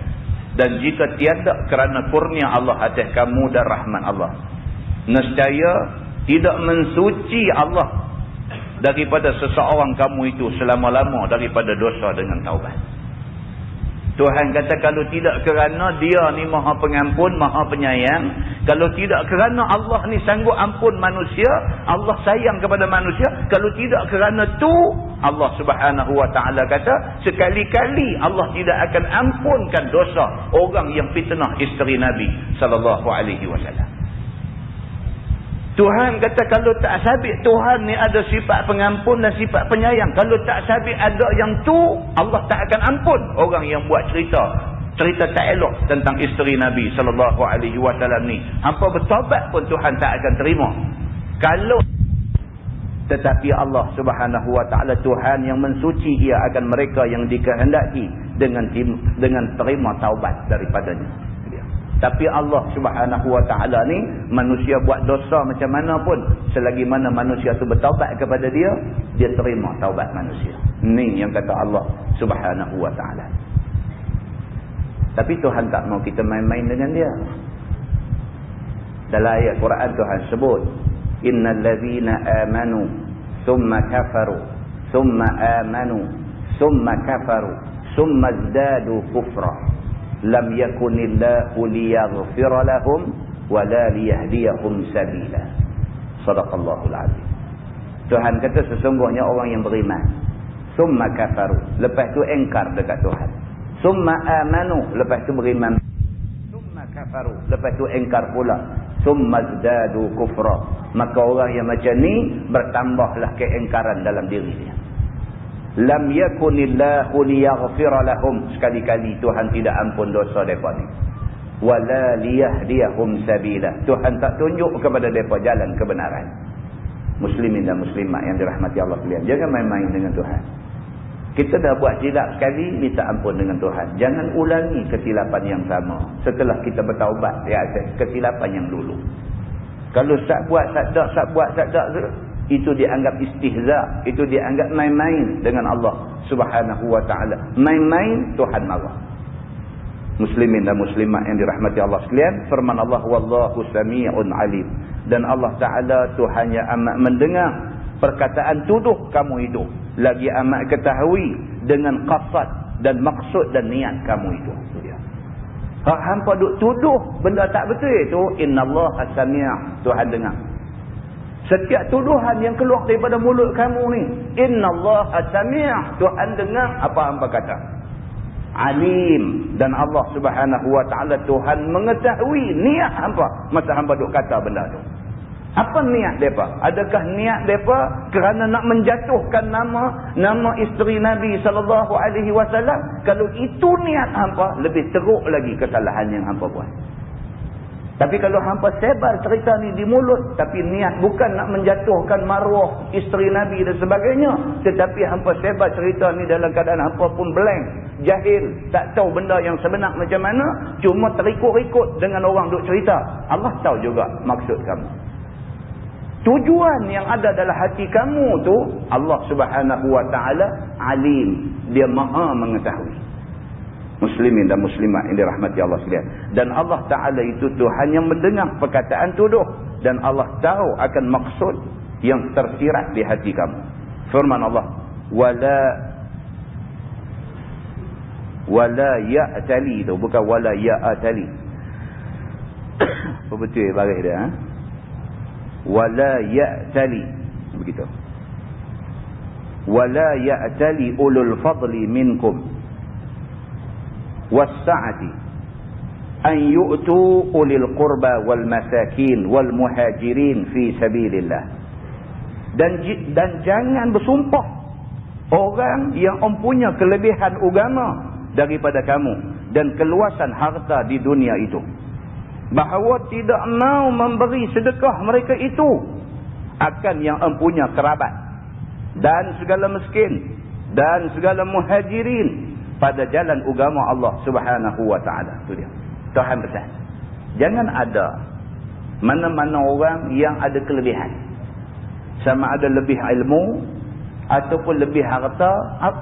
Dan jika tiada kerana kurnia Allah atas kamu dan rahmat Allah, nescaya tidak mensuci Allah daripada seseorang kamu itu selama-lama daripada dosa dengan taubat. Tuhan kata kalau tidak kerana dia ni maha pengampun, maha penyayang, kalau tidak kerana Allah ni sanggup ampun manusia, Allah sayang kepada manusia, kalau tidak kerana tu, Allah Subhanahu wa ta'ala kata, sekali-kali Allah tidak akan ampunkan dosa orang yang fitnah isteri Nabi SAW. Tuhan kata kalau tak sabit Tuhan ni ada sifat pengampun dan sifat penyayang, kalau tak sabit ada yang tu, Allah tak akan ampun orang yang buat cerita tak elok tentang isteri Nabi SAW ni. Hampa bertobat pun Tuhan tak akan terima. Kalau tetapi Allah Subhanahu wa ta'ala Tuhan yang mensuci ia akan mereka yang dikehendaki dengan terima taubat daripadanya. Tapi Allah Subhanahu wa ta'ala ni, manusia buat dosa macam mana pun, selagi mana manusia tu bertaubat kepada dia, dia terima taubat manusia. Ni yang kata Allah Subhanahu wa ta'ala. Tapi Tuhan tak mau kita main-main dengan dia. Dalam ayat Quran Tuhan sebut, innal ladzina amanu thumma kafaru thumma amanu thumma kafaru thumma izdadu kufra lam yakunillahu liyaghfira lahum wala liyahdiyahum sabila. Sadaqallahul azim. Tuhan kata sesungguhnya orang yang beriman, summa kafaru, lepas tu engkar dekat Tuhan, summa amanu, lepas tu beriman, summa kafaru, lepas tu engkar pula, summa zdadu kufra, maka orang yang macam ni bertambahlah keengkaran dalam diri dia. Lam yakunillahu liyaghfira lahum, sekali-kali Tuhan tidak ampun dosa mereka ni, wala liyahdiyahum sabila, Tuhan tak tunjuk kepada mereka jalan kebenaran. Muslimin dan muslimat yang dirahmati Allah sekalian, jangan main-main dengan Tuhan. Kita dah buat silap sekali, minta ampun dengan Tuhan. Jangan ulangi kesilapan yang sama setelah kita bertaubat di atas kesilapan yang dulu. Kalau buat sadar, itu dianggap istihza, itu dianggap main-main dengan Allah Subhanahu wa ta'ala. Main-main, Tuhan marah. Muslimin dan muslimat yang dirahmati Allah sekalian, firman Allah, wallahu sami'un alim, dan Allah Ta'ala Tuhan yang amat mendengar perkataan tuduh kamu itu, lagi amat ketahui dengan qasad dan maksud dan niat kamu itu. Hak hampa duk tuduh benda tak betul itu, innallaha sami', Tuhan dengar. Setiap tuduhan yang keluar daripada mulut kamu ni, innallaha sami', Tuhan dengar apa hamba kata. Alim, dan Allah Subhanahu wa ta'ala Tuhan mengetahui niat hamba masa hamba duk kata benda tu. Apa niat mereka? Adakah niat mereka kerana nak menjatuhkan nama isteri Nabi SAW? Kalau itu niat hampa, lebih teruk lagi kesalahan yang hampa buat. Tapi kalau hampa sebar cerita ni di mulut, tapi niat bukan nak menjatuhkan maruah isteri Nabi dan sebagainya, tetapi hampa sebar cerita ni dalam keadaan hampa pun blank, jahil, tak tahu benda yang sebenar macam mana, cuma terikut-ikut dengan orang duk cerita. Allah tahu juga maksud kamu. Tujuan yang ada dalam hati kamu tu, Allah Subhanahu wa ta'ala alim. Dia maha mengetahui. Muslimin dan muslimat yang dirahmati Allah sekalian. Dan Allah Ta'ala itu Tuhan yang mendengar perkataan tuduh. Dan Allah tahu akan maksud yang tersirat di hati kamu. Firman Allah, wala ya'tali tu, bukan wala ya'tali. Apa betul baris dia? Wala ya'tali, begitu. Wala ya'tali ulul fadli minkum was-sa'ati an yu'tu ulil qurba wal masakin wal muhajirin fi sabilillah. Dan jangan bersumpah orang yang mempunyai kelebihan agama daripada kamu dan keluasan harta di dunia itu, bahawa tidak mau memberi sedekah mereka itu akan yang empunya kerabat dan segala miskin dan segala muhajirin pada jalan agama Allah Subhanahu wa ta'ala. Itu dia Tuhan pesan. Jangan ada mana-mana orang yang ada kelebihan, sama ada lebih ilmu ataupun lebih harta,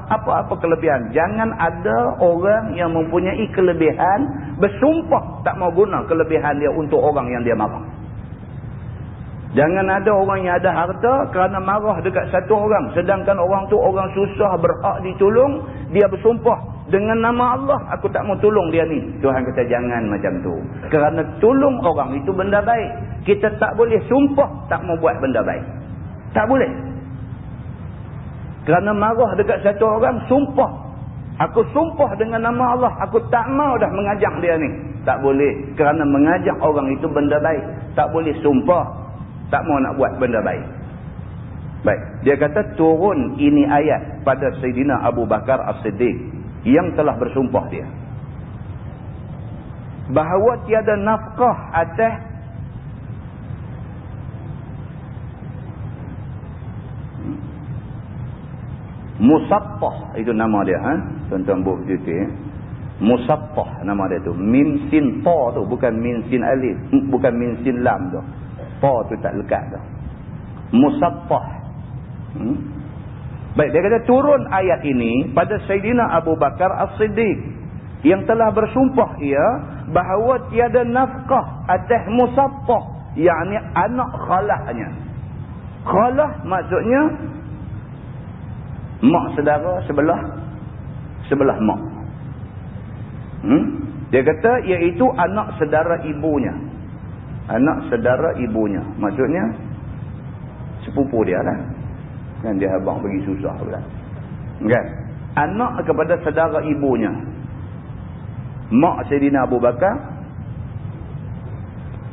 apa-apa kelebihan. Jangan ada orang yang mempunyai kelebihan bersumpah tak mau guna kelebihan dia untuk orang yang dia marah. Jangan ada orang yang ada harta kerana marah dekat satu orang, sedangkan orang tu orang susah, berhak ditolong, dia bersumpah dengan nama Allah, aku tak mau tolong dia ni. Tuhan kata jangan macam tu. Kerana tolong orang itu benda baik. Kita tak boleh sumpah tak mau buat benda baik. Tak boleh. Kerana marah dekat satu orang, sumpah. Aku sumpah dengan nama Allah, aku tak mau dah mengajak dia ni. Tak boleh. Kerana mengajak orang itu benda baik. Tak boleh sumpah tak mau nak buat benda baik. Baik. Dia kata turun ini ayat pada Sayyidina Abu Bakar As-Siddiq yang telah bersumpah dia, bahawa tiada nafkah atas musattah, itu nama dia, tuan-tuan buku cuti. Musattah nama dia tu. Min sin ta tu, bukan min sin alif, bukan min sin lam tu. Ta tu tak lekat tu. Musattah. Baik, dia kata turun ayat ini pada Sayyidina Abu Bakar As-Siddiq yang telah bersumpah ia bahawa tiada nafkah atas musattah, yakni anak khalahnya. Khalah maksudnya mak saudara sebelah mak. Dia kata iaitu anak saudara ibunya. Anak saudara ibunya maksudnya sepupu dia lah. Kan dia abang bagi susah pula. Kan? Anak kepada saudara ibunya. Mak Sayyidina Abu Bakar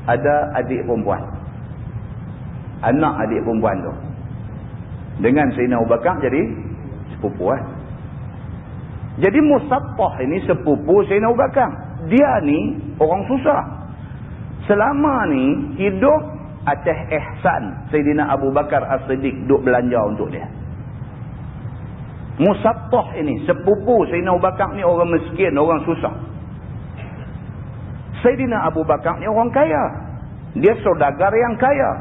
ada adik perempuan. Anak adik perempuan tu dengan Sayyidina Abu Bakar jadi sepupu. Jadi musattah ini sepupu Sayyidina Abu Bakar. Dia ni orang susah. Selama ni hidup atas ihsan Sayyidina Abu Bakar As-Siddiq duk belanja untuk dia. Musattah ini sepupu Sayyidina Abu Bakar ni orang miskin, orang susah. Sayyidina Abu Bakar ni orang kaya. Dia saudagar yang kaya.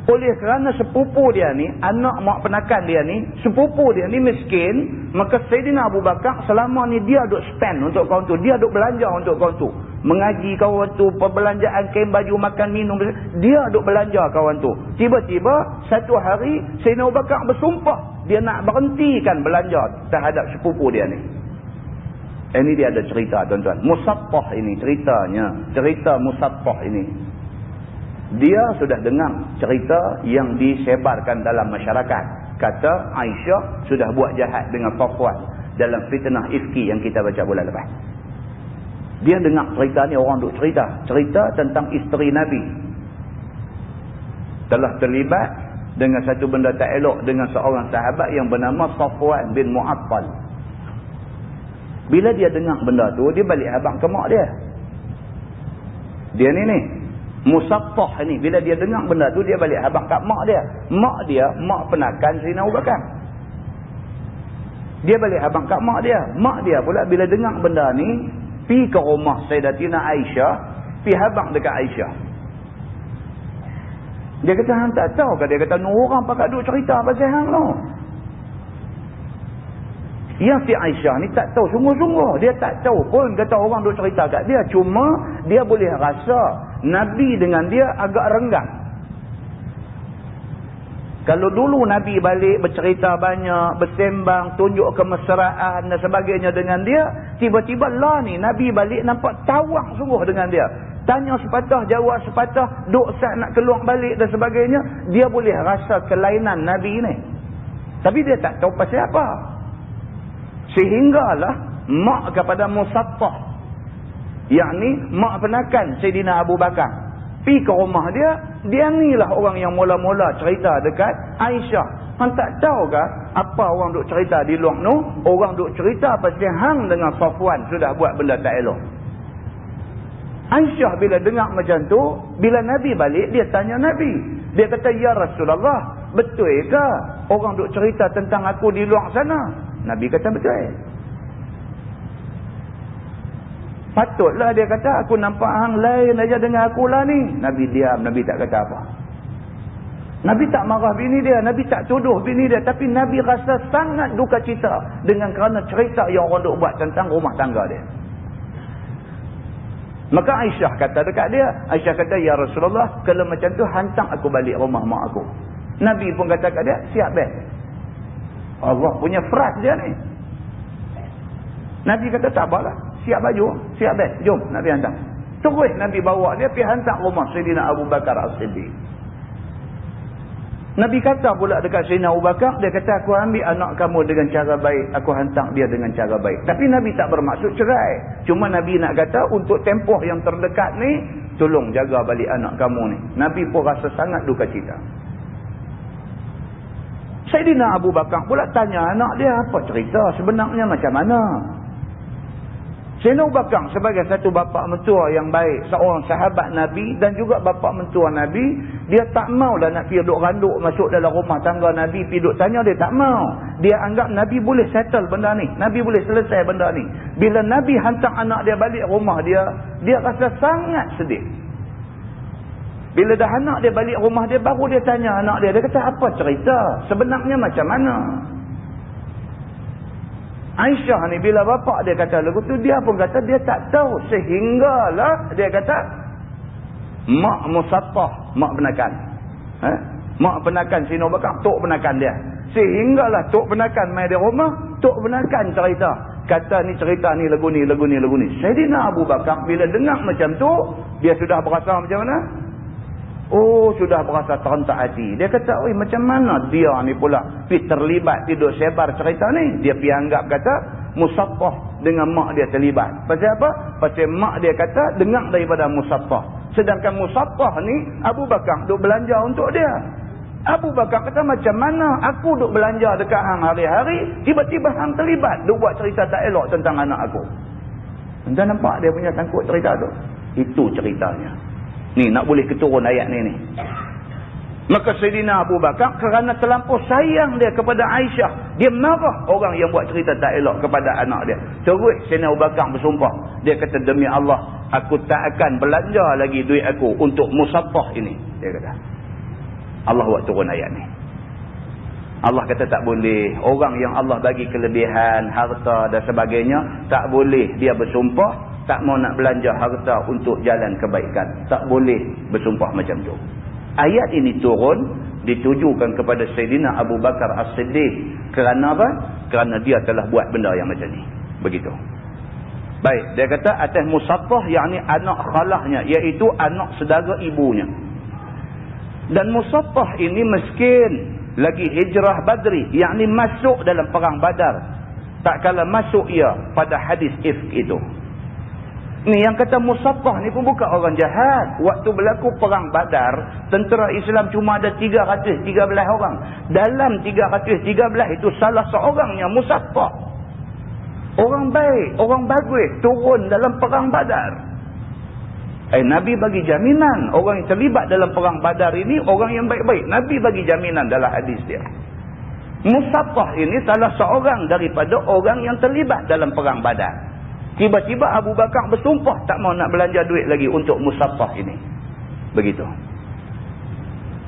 Oleh kerana sepupu dia ni, anak mak penakan dia ni, sepupu dia ni miskin, maka Sayyidina Abu Bakar selama ni dia duk spend untuk kawan tu, dia duk belanja untuk kawan tu. Mengaji kawan tu, perbelanjaan kain baju, makan minum, dia duk belanja kawan tu. Tiba-tiba satu hari Sayyidina Abu Bakar bersumpah dia nak berhentikan belanja terhadap sepupu dia ni. Ini dia ada cerita tuan-tuan. Musattah ini ceritanya, cerita musattah ini. Dia sudah dengar cerita yang disebarkan dalam masyarakat. Kata Aisyah sudah buat jahat dengan Safwan dalam fitnah ifki yang kita baca bulan lepas. Dia dengar cerita ni, orang duk cerita tentang isteri Nabi. telah terlibat dengan satu benda tak elok dengan seorang sahabat yang bernama Safwan bin Mu'attal. Bila dia dengar benda tu, dia balik habang ke mak dia. Dia ni Musaffah ni, bila dia dengar benda tu, dia balik habang kat mak dia. Mak dia, mak penakan Sayyidina Abu Bakar. Dia balik habang kat mak dia. Mak dia pula bila dengar benda ni, pi ke rumah Sayyidatina Aisyah, pi habang dekat Aisyah. Dia kata, hang tak tahu ke? Dia kata, orang pakat duk cerita pasal hang tu. Yang si Aisyah ni tak tahu sungguh-sungguh. Dia tak tahu pun kata orang duk cerita kat dia. Cuma dia boleh rasa Nabi dengan dia agak renggang. Kalau dulu Nabi balik bercerita banyak, bersembang, tunjuk kemesraan dan sebagainya dengan dia, tiba-tiba lah ni Nabi balik nampak tawang sungguh dengan dia. Tanya sepatah, jawab sepatah, duk sat nak keluar balik dan sebagainya. Dia boleh rasa kelainan Nabi ni. Tapi dia tak tahu pasal apa. Sehinggalah mak kepada Musaffah, yakni mak penakan Sayyidina Abu Bakar, pi ke rumah dia. Dia ni lah orang yang mula-mula cerita dekat Aisyah. Hang tak tahu ke apa orang duk cerita di luar tu? Orang duk cerita pasal hang dengan Safwan sudah buat benda tak elok. Aisyah bila dengar macam tu, bila Nabi balik, dia tanya Nabi. Dia kata, ya Rasulullah, betul ke orang duk cerita tentang aku di luar sana? Nabi kata, betul. Patutlah dia kata, aku nampak hang lain aja dengan aku lah ni. Nabi diam, Nabi tak kata apa. Nabi tak marah bini dia, Nabi tak tuduh bini dia, tapi Nabi rasa sangat duka cita dengan kerana cerita yang orang duk buat tentang rumah tangga dia. Maka Aisyah kata dekat dia, Aisyah kata, ya Rasulullah, kalau macam tu hantar aku balik rumah mak aku. Nabi pun kata kat dia, siap beg. Allah punya fras dia ni. Nabi kata, tak apalah, siap baju, siap beg, jom Nabi hantar. Terus Nabi bawa dia pergi hantar rumah Sayyidina Abu Bakar As-Siddiq. Nabi kata pula dekat Sayyidina Abu Bakar, dia kata, aku ambil anak kamu dengan cara baik, aku hantar dia dengan cara baik. Tapi Nabi tak bermaksud cerai. Cuma Nabi nak kata, untuk tempoh yang terdekat ni, tolong jaga balik anak kamu ni. Nabi pun rasa sangat duka cita. Sayyidina Abu Bakar pula tanya anak dia, apa cerita sebenarnya macam mana? Sayyidina Abu Bakar sebagai satu bapa mentua yang baik, seorang sahabat Nabi dan juga bapa mentua Nabi, dia tak maulah nak pergi duk randuk masuk dalam rumah tangga Nabi, pergi duk tanya, dia tak mau. Dia anggap Nabi boleh settle benda ni, Nabi boleh selesai benda ni. Bila Nabi hantar anak dia balik rumah dia, dia rasa sangat sedih. Bila dah anak dia balik rumah dia, baru dia tanya anak dia, dia kata, apa cerita sebenarnya macam mana? Aisyah ni bila bapak dia kata lagu tu, dia pun kata dia tak tahu. Sehinggalah dia kata, mak Musaffah, mak penakan. Mak penakan Sayyidina Abu Bakar, tok penakan dia. Sehinggalah tok penakan mai di rumah, tok penakan cerita. Kata ni cerita ni lagu ni, lagu ni, lagu ni. Sayyidina Abu Bakar bila dengar macam tu, dia sudah berasa macam mana? Oh, sudah berasa terentak hati. Dia kata, oi, macam mana dia ni pula pergi terlibat, tidur sebar cerita ni? Dia pergi anggap kata, Musaffah dengan mak dia terlibat. Pasal apa? Pasal mak dia kata, dengar daripada Musaffah. Sedangkan Musaffah ni, Abu Bakar duk belanja untuk dia. Abu Bakar kata, macam mana aku duk belanja dekat hang hari-hari, tiba-tiba hang terlibat, duk buat cerita tak elok tentang anak aku. Anda nampak dia punya sangkut cerita tu? Itu ceritanya. Ni nak boleh keturun ayat ni. Maka Sayyidina Abu Bakar kerana terlampau sayang dia kepada Aisyah, dia marah orang yang buat cerita tak elok kepada anak dia. Terus Sayyidina Abu Bakar bersumpah. Dia kata, demi Allah, aku tak akan belanja lagi duit aku untuk Musaffah ini. Dia kata. Allah buat turun ayat ni. Allah kata tak boleh. Orang yang Allah bagi kelebihan, harta dan sebagainya, tak boleh dia bersumpah tak mau nak belanja harta untuk jalan kebaikan. Tak boleh bersumpah macam tu. Ayat ini turun ditujukan kepada Sayyidina Abu Bakar As-Siddiq. Kerana apa? Kerana dia telah buat benda yang macam ni. Begitu. Baik, dia kata atas Musaffah, yakni anak khalahnya, iaitu anak saudara ibunya. Dan Musaffah ini miskin, lagi hijrah Badri, yakni masuk dalam perang Badar. Tak kala masuk ia pada hadis ifk itu. Ni yang kata Musaffah ni pun bukan orang jahat. Waktu berlaku perang Badar, tentera Islam cuma ada 313 orang. Dalam 313 itu salah seorangnya Musaffah. Orang baik, orang bagus turun dalam perang Badar. Nabi bagi jaminan orang yang terlibat dalam perang Badar ini orang yang baik-baik. Nabi bagi jaminan dalam hadis dia. Musaffah ini salah seorang daripada orang yang terlibat dalam perang Badar. Tiba-tiba Abu Bakar bersumpah tak mau nak belanja duit lagi untuk Musaffah ini. Begitu.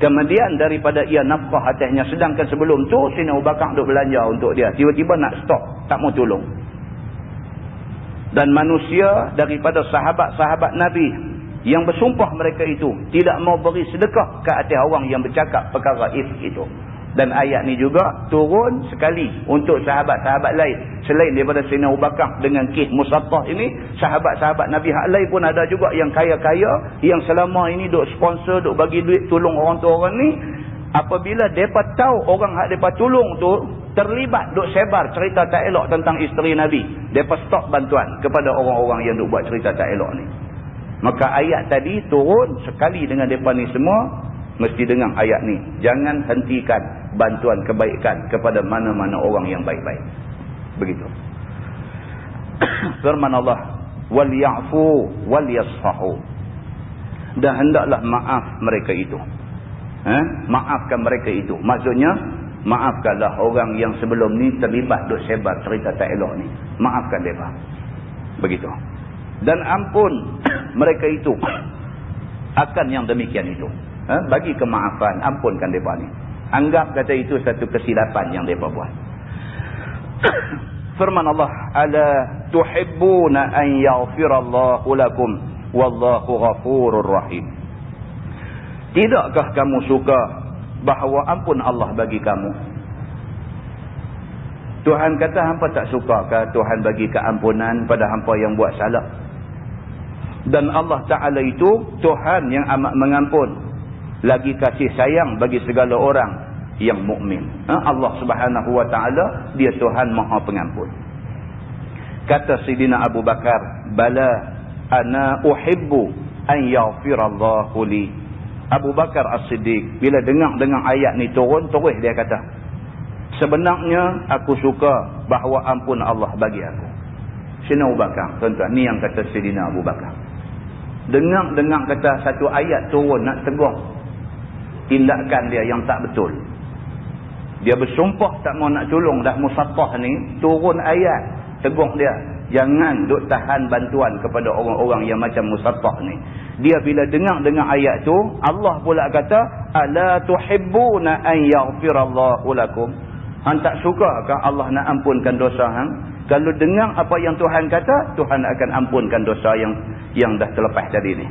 Kemudian daripada ia nafkah atasnya, sedangkan sebelum tu Sayyidina Abu Bakar duk belanja untuk dia. Tiba-tiba nak stop, tak mau tolong. Dan manusia daripada sahabat-sahabat Nabi yang bersumpah mereka itu tidak mau beri sedekah ke atas orang yang bercakap perkara ifk itu. Dan ayat ni juga turun sekali untuk sahabat-sahabat lain. Selain daripada Sayyidina Abu Bakar dengan kes Musaffah ini, sahabat-sahabat Nabi hak lain pun ada juga yang kaya-kaya, yang selama ini duk sponsor, duk bagi duit tolong orang tu orang ni. Apabila mereka tahu orang hak mereka tolong tu terlibat, duk sebar cerita tak elok tentang isteri Nabi, mereka stop bantuan kepada orang-orang yang duk buat cerita tak elok ni. Maka ayat tadi turun sekali dengan mereka ni semua. Mesti dengar ayat ni. Jangan hentikan bantuan kebaikan kepada mana-mana orang yang baik-baik. Begitu. Firman Allah, wal ya'fu wal yasfahu. Dan hendaklah maaf mereka itu. Maafkan mereka itu. Maksudnya maafkanlah orang yang sebelum ni terlibat duk sebar cerita tak elok ni. Maafkan mereka. Begitu. Dan ampun mereka itu akan yang demikian itu. Bagi kemaafan, ampunkan mereka ni. Anggap kata itu satu kesilapan yang mereka buat. Firman Allah, ala tuhibbuna an yaghfirallahu lakum wallahu ghafurur rahim. Tidakkah kamu suka bahawa ampun Allah bagi kamu? Tuhan kata hampa tak suka ke Tuhan bagi keampunan pada hampa yang buat salah? Dan Allah Ta'ala itu Tuhan yang amat mengampun, lagi kasih sayang bagi segala orang yang mukmin. Allah Subhanahu wa taala dia Tuhan Maha Pengampun. Kata Sayyidina Abu Bakar, bala ana uhibbu an yaghfirallahu li. Abu Bakar As-Siddiq bila dengar ayat ni turun, terus dia kata, sebenarnya aku suka bahawa ampun Allah bagi aku. Sayyidina Abu Bakar, tuan-tuan, ni yang kata Sayyidina Abu Bakar. Dengar kata satu ayat turun nak tegur tindakan dia yang tak betul. Dia bersumpah tak mau nak tolong dah Musaffah ni, turun ayat tegur dia, jangan duk tahan bantuan kepada orang-orang yang macam Musaffah ni. Dia bila dengar ayat tu, Allah pula kata, ala tuhibbuna an yaghfirallahu lakum. Hang tak sukakah Allah nak ampunkan dosa hang? Kalau dengar apa yang Tuhan kata, Tuhan akan ampunkan dosa yang dah terlepas tadi ni.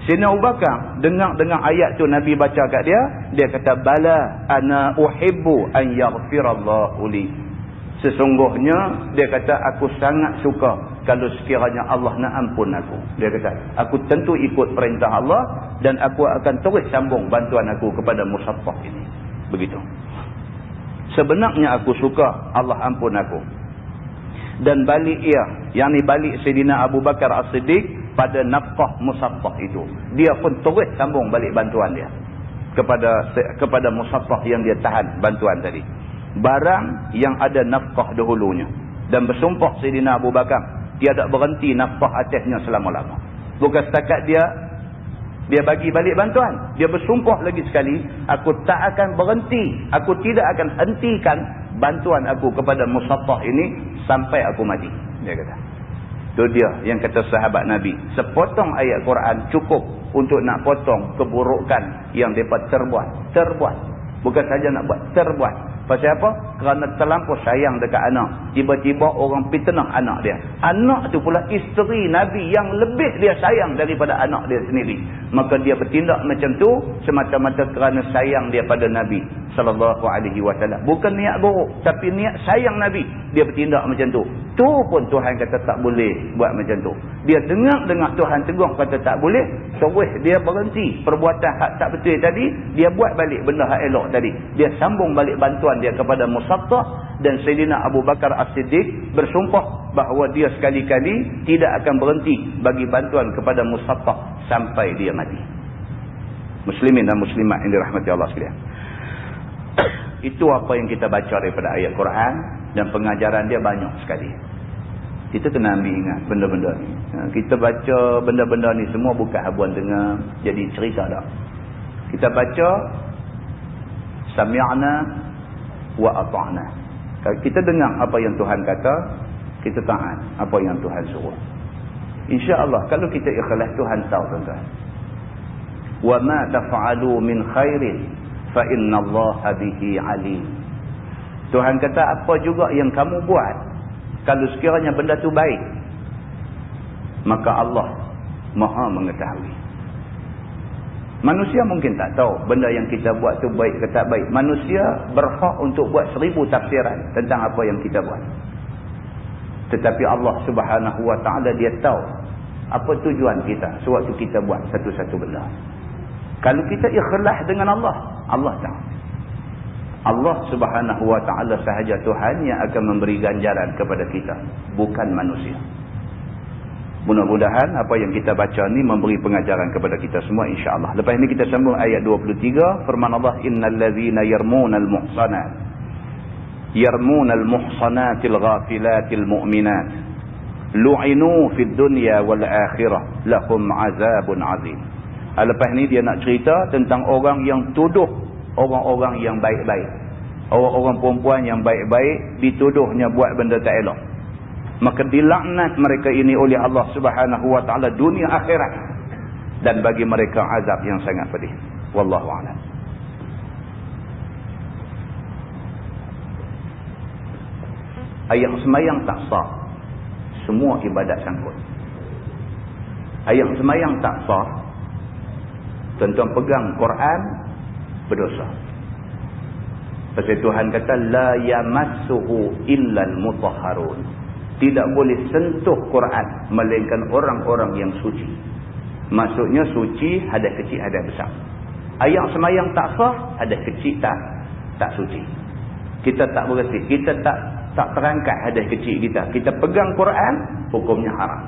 Sayyidina Abu Bakar dengar ayat tu Nabi baca kat dia, dia kata, bala ana uhibbu an yaghfirallahu li. Sesungguhnya dia kata, aku sangat suka kalau sekiranya Allah nak ampun aku. Dia kata, aku tentu ikut perintah Allah dan aku akan terus sambung bantuan aku kepada Musaffah ini. Begitu. Sebenarnya aku suka Allah ampun aku. Dan balik ia, yang ni balik Sayyidina Abu Bakar As-Siddiq pada nafkah Musaffah itu, dia pun terus sambung balik bantuan dia kepada Musaffah yang dia tahan bantuan tadi, barang yang ada nafkah dahulunya. Dan bersumpah Sayyidina Abu Bakar tiada berhenti nafkah atasnya selama-lama. Bukan setakat dia bagi balik bantuan, dia bersumpah lagi sekali, aku tak akan berhenti, aku tidak akan hentikan bantuan aku kepada Musaffah ini sampai aku mati. Dia kata itu dia yang kata sahabat Nabi, sepotong ayat Quran cukup untuk nak potong keburukan yang mereka terbuat. Bukan saja nak buat, terbuat. Pasal apa? Kerana terlampau sayang dekat anak. Tiba-tiba orang fitnah anak dia. Anak tu pula isteri Nabi yang lebih dia sayang daripada anak dia sendiri. Maka dia bertindak macam tu semata-mata kerana sayang dia pada Nabi sallallahu alaihi wasallam. Bukan niat buruk, tapi niat sayang Nabi. Dia bertindak macam tu. Tu pun Tuhan kata tak boleh buat macam tu. Dia dengar Tuhan tegur kata tak boleh, terus dia berhenti perbuatan hak tak betul tadi, dia buat balik benda hak elok tadi. Dia sambung balik bantuan dia kepada Musattah, dan Sayyidina Abu Bakar As-Siddiq bersumpah bahawa dia sekali-kali tidak akan berhenti bagi bantuan kepada Musattah sampai dia mati. Muslimin dan muslimat yang dirahmati Allah sekalian. Itu apa yang kita baca daripada ayat Quran, dan pengajaran dia banyak sekali. Kita kena ambil ingat benda-benda ni. Kita baca benda-benda ni semua bukan habuan dengar jadi cerita dah. Kita baca sami'na wa ata'na. Kalau kita dengar apa yang Tuhan kata, kita taat apa yang Tuhan suruh. Insya-Allah kalau kita ikhlas, Tuhan tahu tuan-tuan. Wa ma taf'alu min khairin fa innallaha bihi alim. Tuhan kata apa juga yang kamu buat, kalau sekiranya benda tu baik, maka Allah Maha mengetahui. Manusia mungkin tak tahu benda yang kita buat tu baik ke tak baik. Manusia berhak untuk buat 1000 tafsiran tentang apa yang kita buat. Tetapi Allah Subhanahu wa taala dia tahu apa tujuan kita sewaktu kita buat satu-satu benda. Kalau kita ikhlas dengan Allah, Allah tahu. Allah Subhanahu wa taala sahaja Tuhan yang akan memberi ganjaran kepada kita, bukan manusia. Mudah-mudahan apa yang kita baca ni memberi pengajaran kepada kita semua, insya-Allah. Lepas ini kita sambung ayat 23, firman Allah, innal ladzina yarmunal muhsanat yarmunal muhsanatil ghafilatil mu'minat lu'inu fid dunya wal akhirah lahum azabun azim. Lepas ni dia nak cerita tentang orang yang tuduh orang-orang yang baik-baik. Orang-orang perempuan yang baik-baik dituduhnya buat benda tak elok. Maka dilaknat mereka ini oleh Allah Subhanahu wa taala dunia akhirat, dan bagi mereka azab yang sangat pedih. Wallahu a'lam. Ayat semayang tak sah, semua ibadat sangkut. Ayat semayang tak sah, tuan-tuan pegang Quran berdosa. Pasal Tuhan kata la yamassuhu illal mutahharun. Tidak boleh sentuh Quran melainkan orang-orang yang suci. Maksudnya suci, hadas kecil, hadas besar. Ayat semayang tak sah, hadas kecil tak suci. Kita tak bersih, kita tak terangkat hadas kecil kita. Kita pegang Quran, hukumnya haram.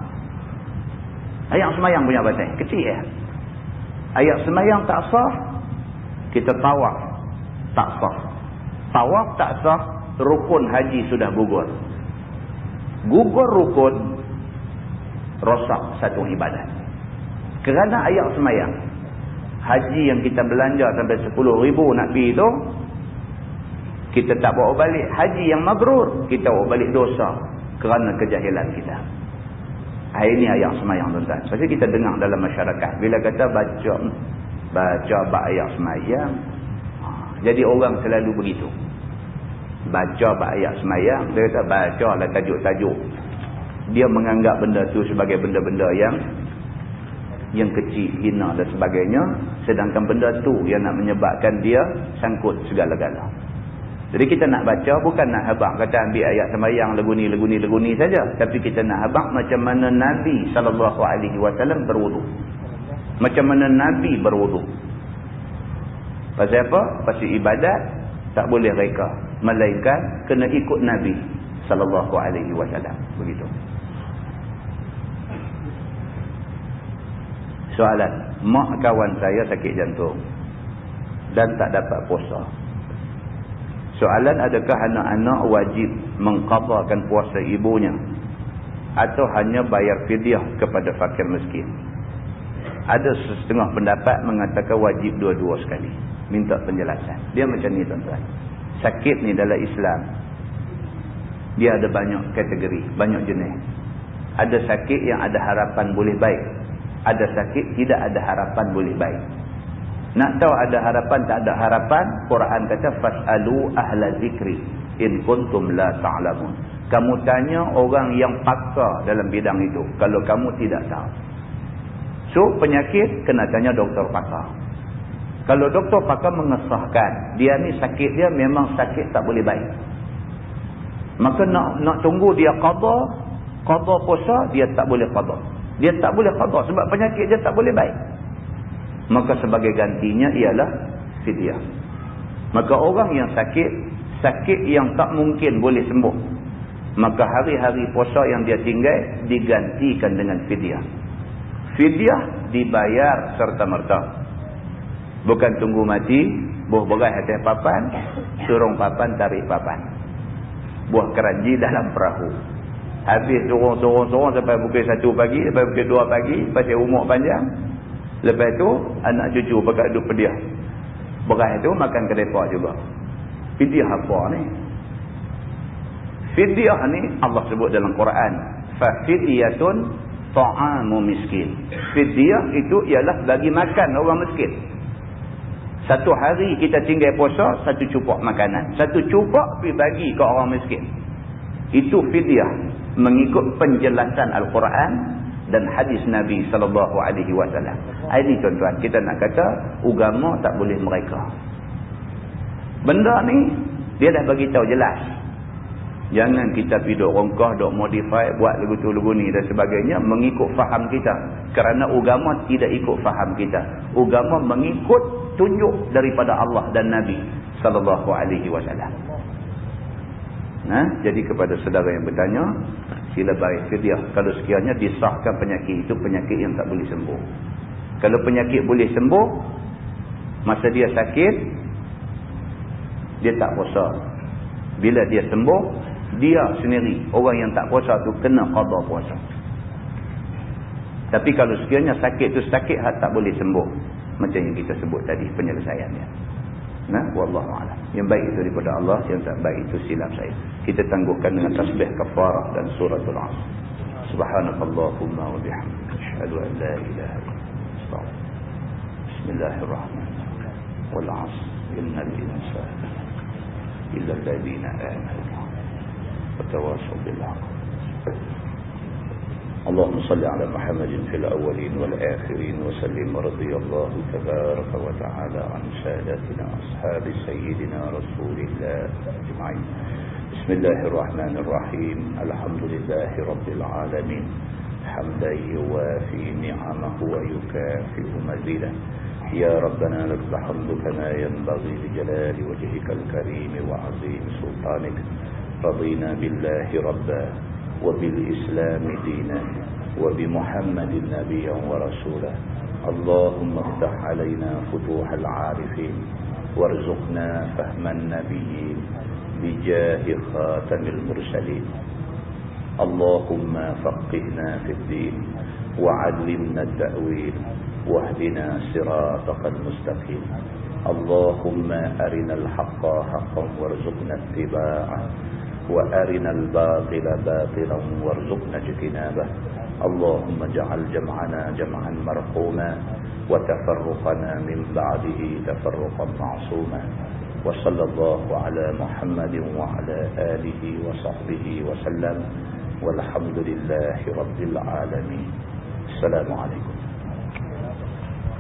Ayat semayang punya batas kecil ya. Ayat semayang tak sah, kita tawaf tak sah. Tawaf tak sah, rukun haji sudah gugur. Gugur rukun, rosak satu ibadat. Kerana ayat semayang, haji yang kita belanja sampai 10,000 nak pergi tu, kita tak bawa balik. Haji yang mabrur, kita bawa balik dosa kerana kejahilan kita. Ini ayat semayang tuan-tuan. Sebab kita dengar dalam masyarakat, bila kata baca ayat semayang, jadi orang selalu begitu. Baca ayat semayang, dia kata baca lah tajuk-tajuk. Dia menganggap benda tu sebagai benda-benda yang kecil, hina dan sebagainya. Sedangkan benda tu yang nak menyebabkan dia sangkut segala-gala. Jadi kita nak baca bukan nak habaq kata ambil ayat semayang lagu ni saja. Tapi kita nak habaq macam mana Nabi SAW berwudu. Macam mana Nabi berwudu. Pasal apa? Pasal ibadat tak boleh reka, melainkan kena ikut Nabi SAW. Begitu. Soalan, mak kawan saya sakit jantung dan tak dapat puasa. Soalan, adakah anak-anak wajib mengqadakan puasa ibunya atau hanya bayar fidyah kepada fakir miskin? Ada setengah pendapat mengatakan wajib dua-dua sekali. Minta penjelasan. Dia macam ni tuan-tuan. Sakit ni dalam Islam, dia ada banyak kategori, banyak jenis. Ada sakit yang ada harapan boleh baik. Ada sakit tidak ada harapan boleh baik. Nak tahu ada harapan tak ada harapan, Quran kata fas'alu ahla zikri in kuntum la ta'lamun. Kamu tanya orang yang pakar dalam bidang itu kalau kamu tidak tahu. So penyakit kena tanya doktor pakar. Kalau doktor pakar mengesahkan dia ni sakit dia memang sakit tak boleh baik, maka nak tunggu dia qada puasa, dia tak boleh qada. Dia tak boleh qada sebab penyakit dia tak boleh baik. Maka sebagai gantinya ialah fidyah. Maka orang yang sakit yang tak mungkin boleh sembuh, maka hari-hari puasa yang dia tinggal digantikan dengan fidyah. Fidyah dibayar serta-merta. Bukan tunggu mati, buah beras atas papan, turun papan, tarik papan. Buah keranji dalam perahu. Habis turun sampai pukul 1 pagi, sampai pukul 2 pagi, pasal umur panjang. Lepas tu, anak cucu pakai duduk pediah. Beras tu makan kedepak juga. Fidyah apa ni? Fidyah ni Allah sebut dalam Quran. Fafidyatun ta'amu miskin. Fidyah itu ialah bagi makan orang miskin. Satu hari kita tinggal puasa, satu cupak makanan. Satu cupak pergi bagi ke orang miskin. Itu fidyah. Mengikut penjelasan Al-Quran dan hadis Nabi SAW. Ini tuan-tuan, kita nak kata agama tak boleh mereka. Benda ni dia dah bagi tahu jelas. Jangan kita pergi duk rongkah, duk modify, buat lagu tu lagu ni dan sebagainya mengikut faham kita. Kerana agama tidak ikut faham kita. Agama mengikut tunjuk daripada Allah dan Nabi SAW. Jadi kepada saudara yang bertanya, sila bayar fidyah. Kalau sekiranya disahkan penyakit itu penyakit yang tak boleh sembuh. Kalau penyakit boleh sembuh, masa dia sakit, dia tak puasa. Bila dia sembuh, dia sendiri, orang yang tak puasa tu kena qada puasa. Tapi kalau sekiranya sakit tu sakit tak boleh sembuh, macam yang kita sebut tadi penyelesaiannya. Wallahu a'lam. Yang baik itu daripada Allah, yang tak baik itu silap saya. Kita tangguhkan dengan tasbih kafarah dan suratul Asr. Subhanakallahumma wa bihamdika, asyhadu an la ilaha illa anta, bismillahirrahmanirrahim. Wal 'asr innal insana illa alladhina amanu wa tawassaw bil haqq. اللهم صل على محمد في الأولين والآخرين وسلم. ورضي الله تبارك وتعالى عن سادتنا أصحاب سيدنا رسول الله أجمعين. بسم الله الرحمن الرحيم. الحمد لله رب العالمين حمدا يوافي نعمه ويكافئ مزيده. يا ربنا لك الحمد كما ينبغي لجلال وجهك الكريم وعظيم سلطانك. رضينا بالله ربا وبالإسلام دينا وبمحمد نبيا ورسولا. اللهم افتح علينا فتوح العارفين وارزقنا فهم النبيين بجاه خاتم المرسلين. اللهم فقهنا في الدين وعلمنا التأويل واهدنا صراطك المستقيم. اللهم أرنا الحق حقا وارزقنا اتباعه وأرنا الباطل باطلا وارزقنا اجتنابه. اللهم اجعل جمعنا جمعا مرحوما وتفرقنا من بعده تفرقا معصوما. وصلى الله على محمد وعلى آله وصحبه وسلم والحمد لله رب العالمين. السلام عليكم.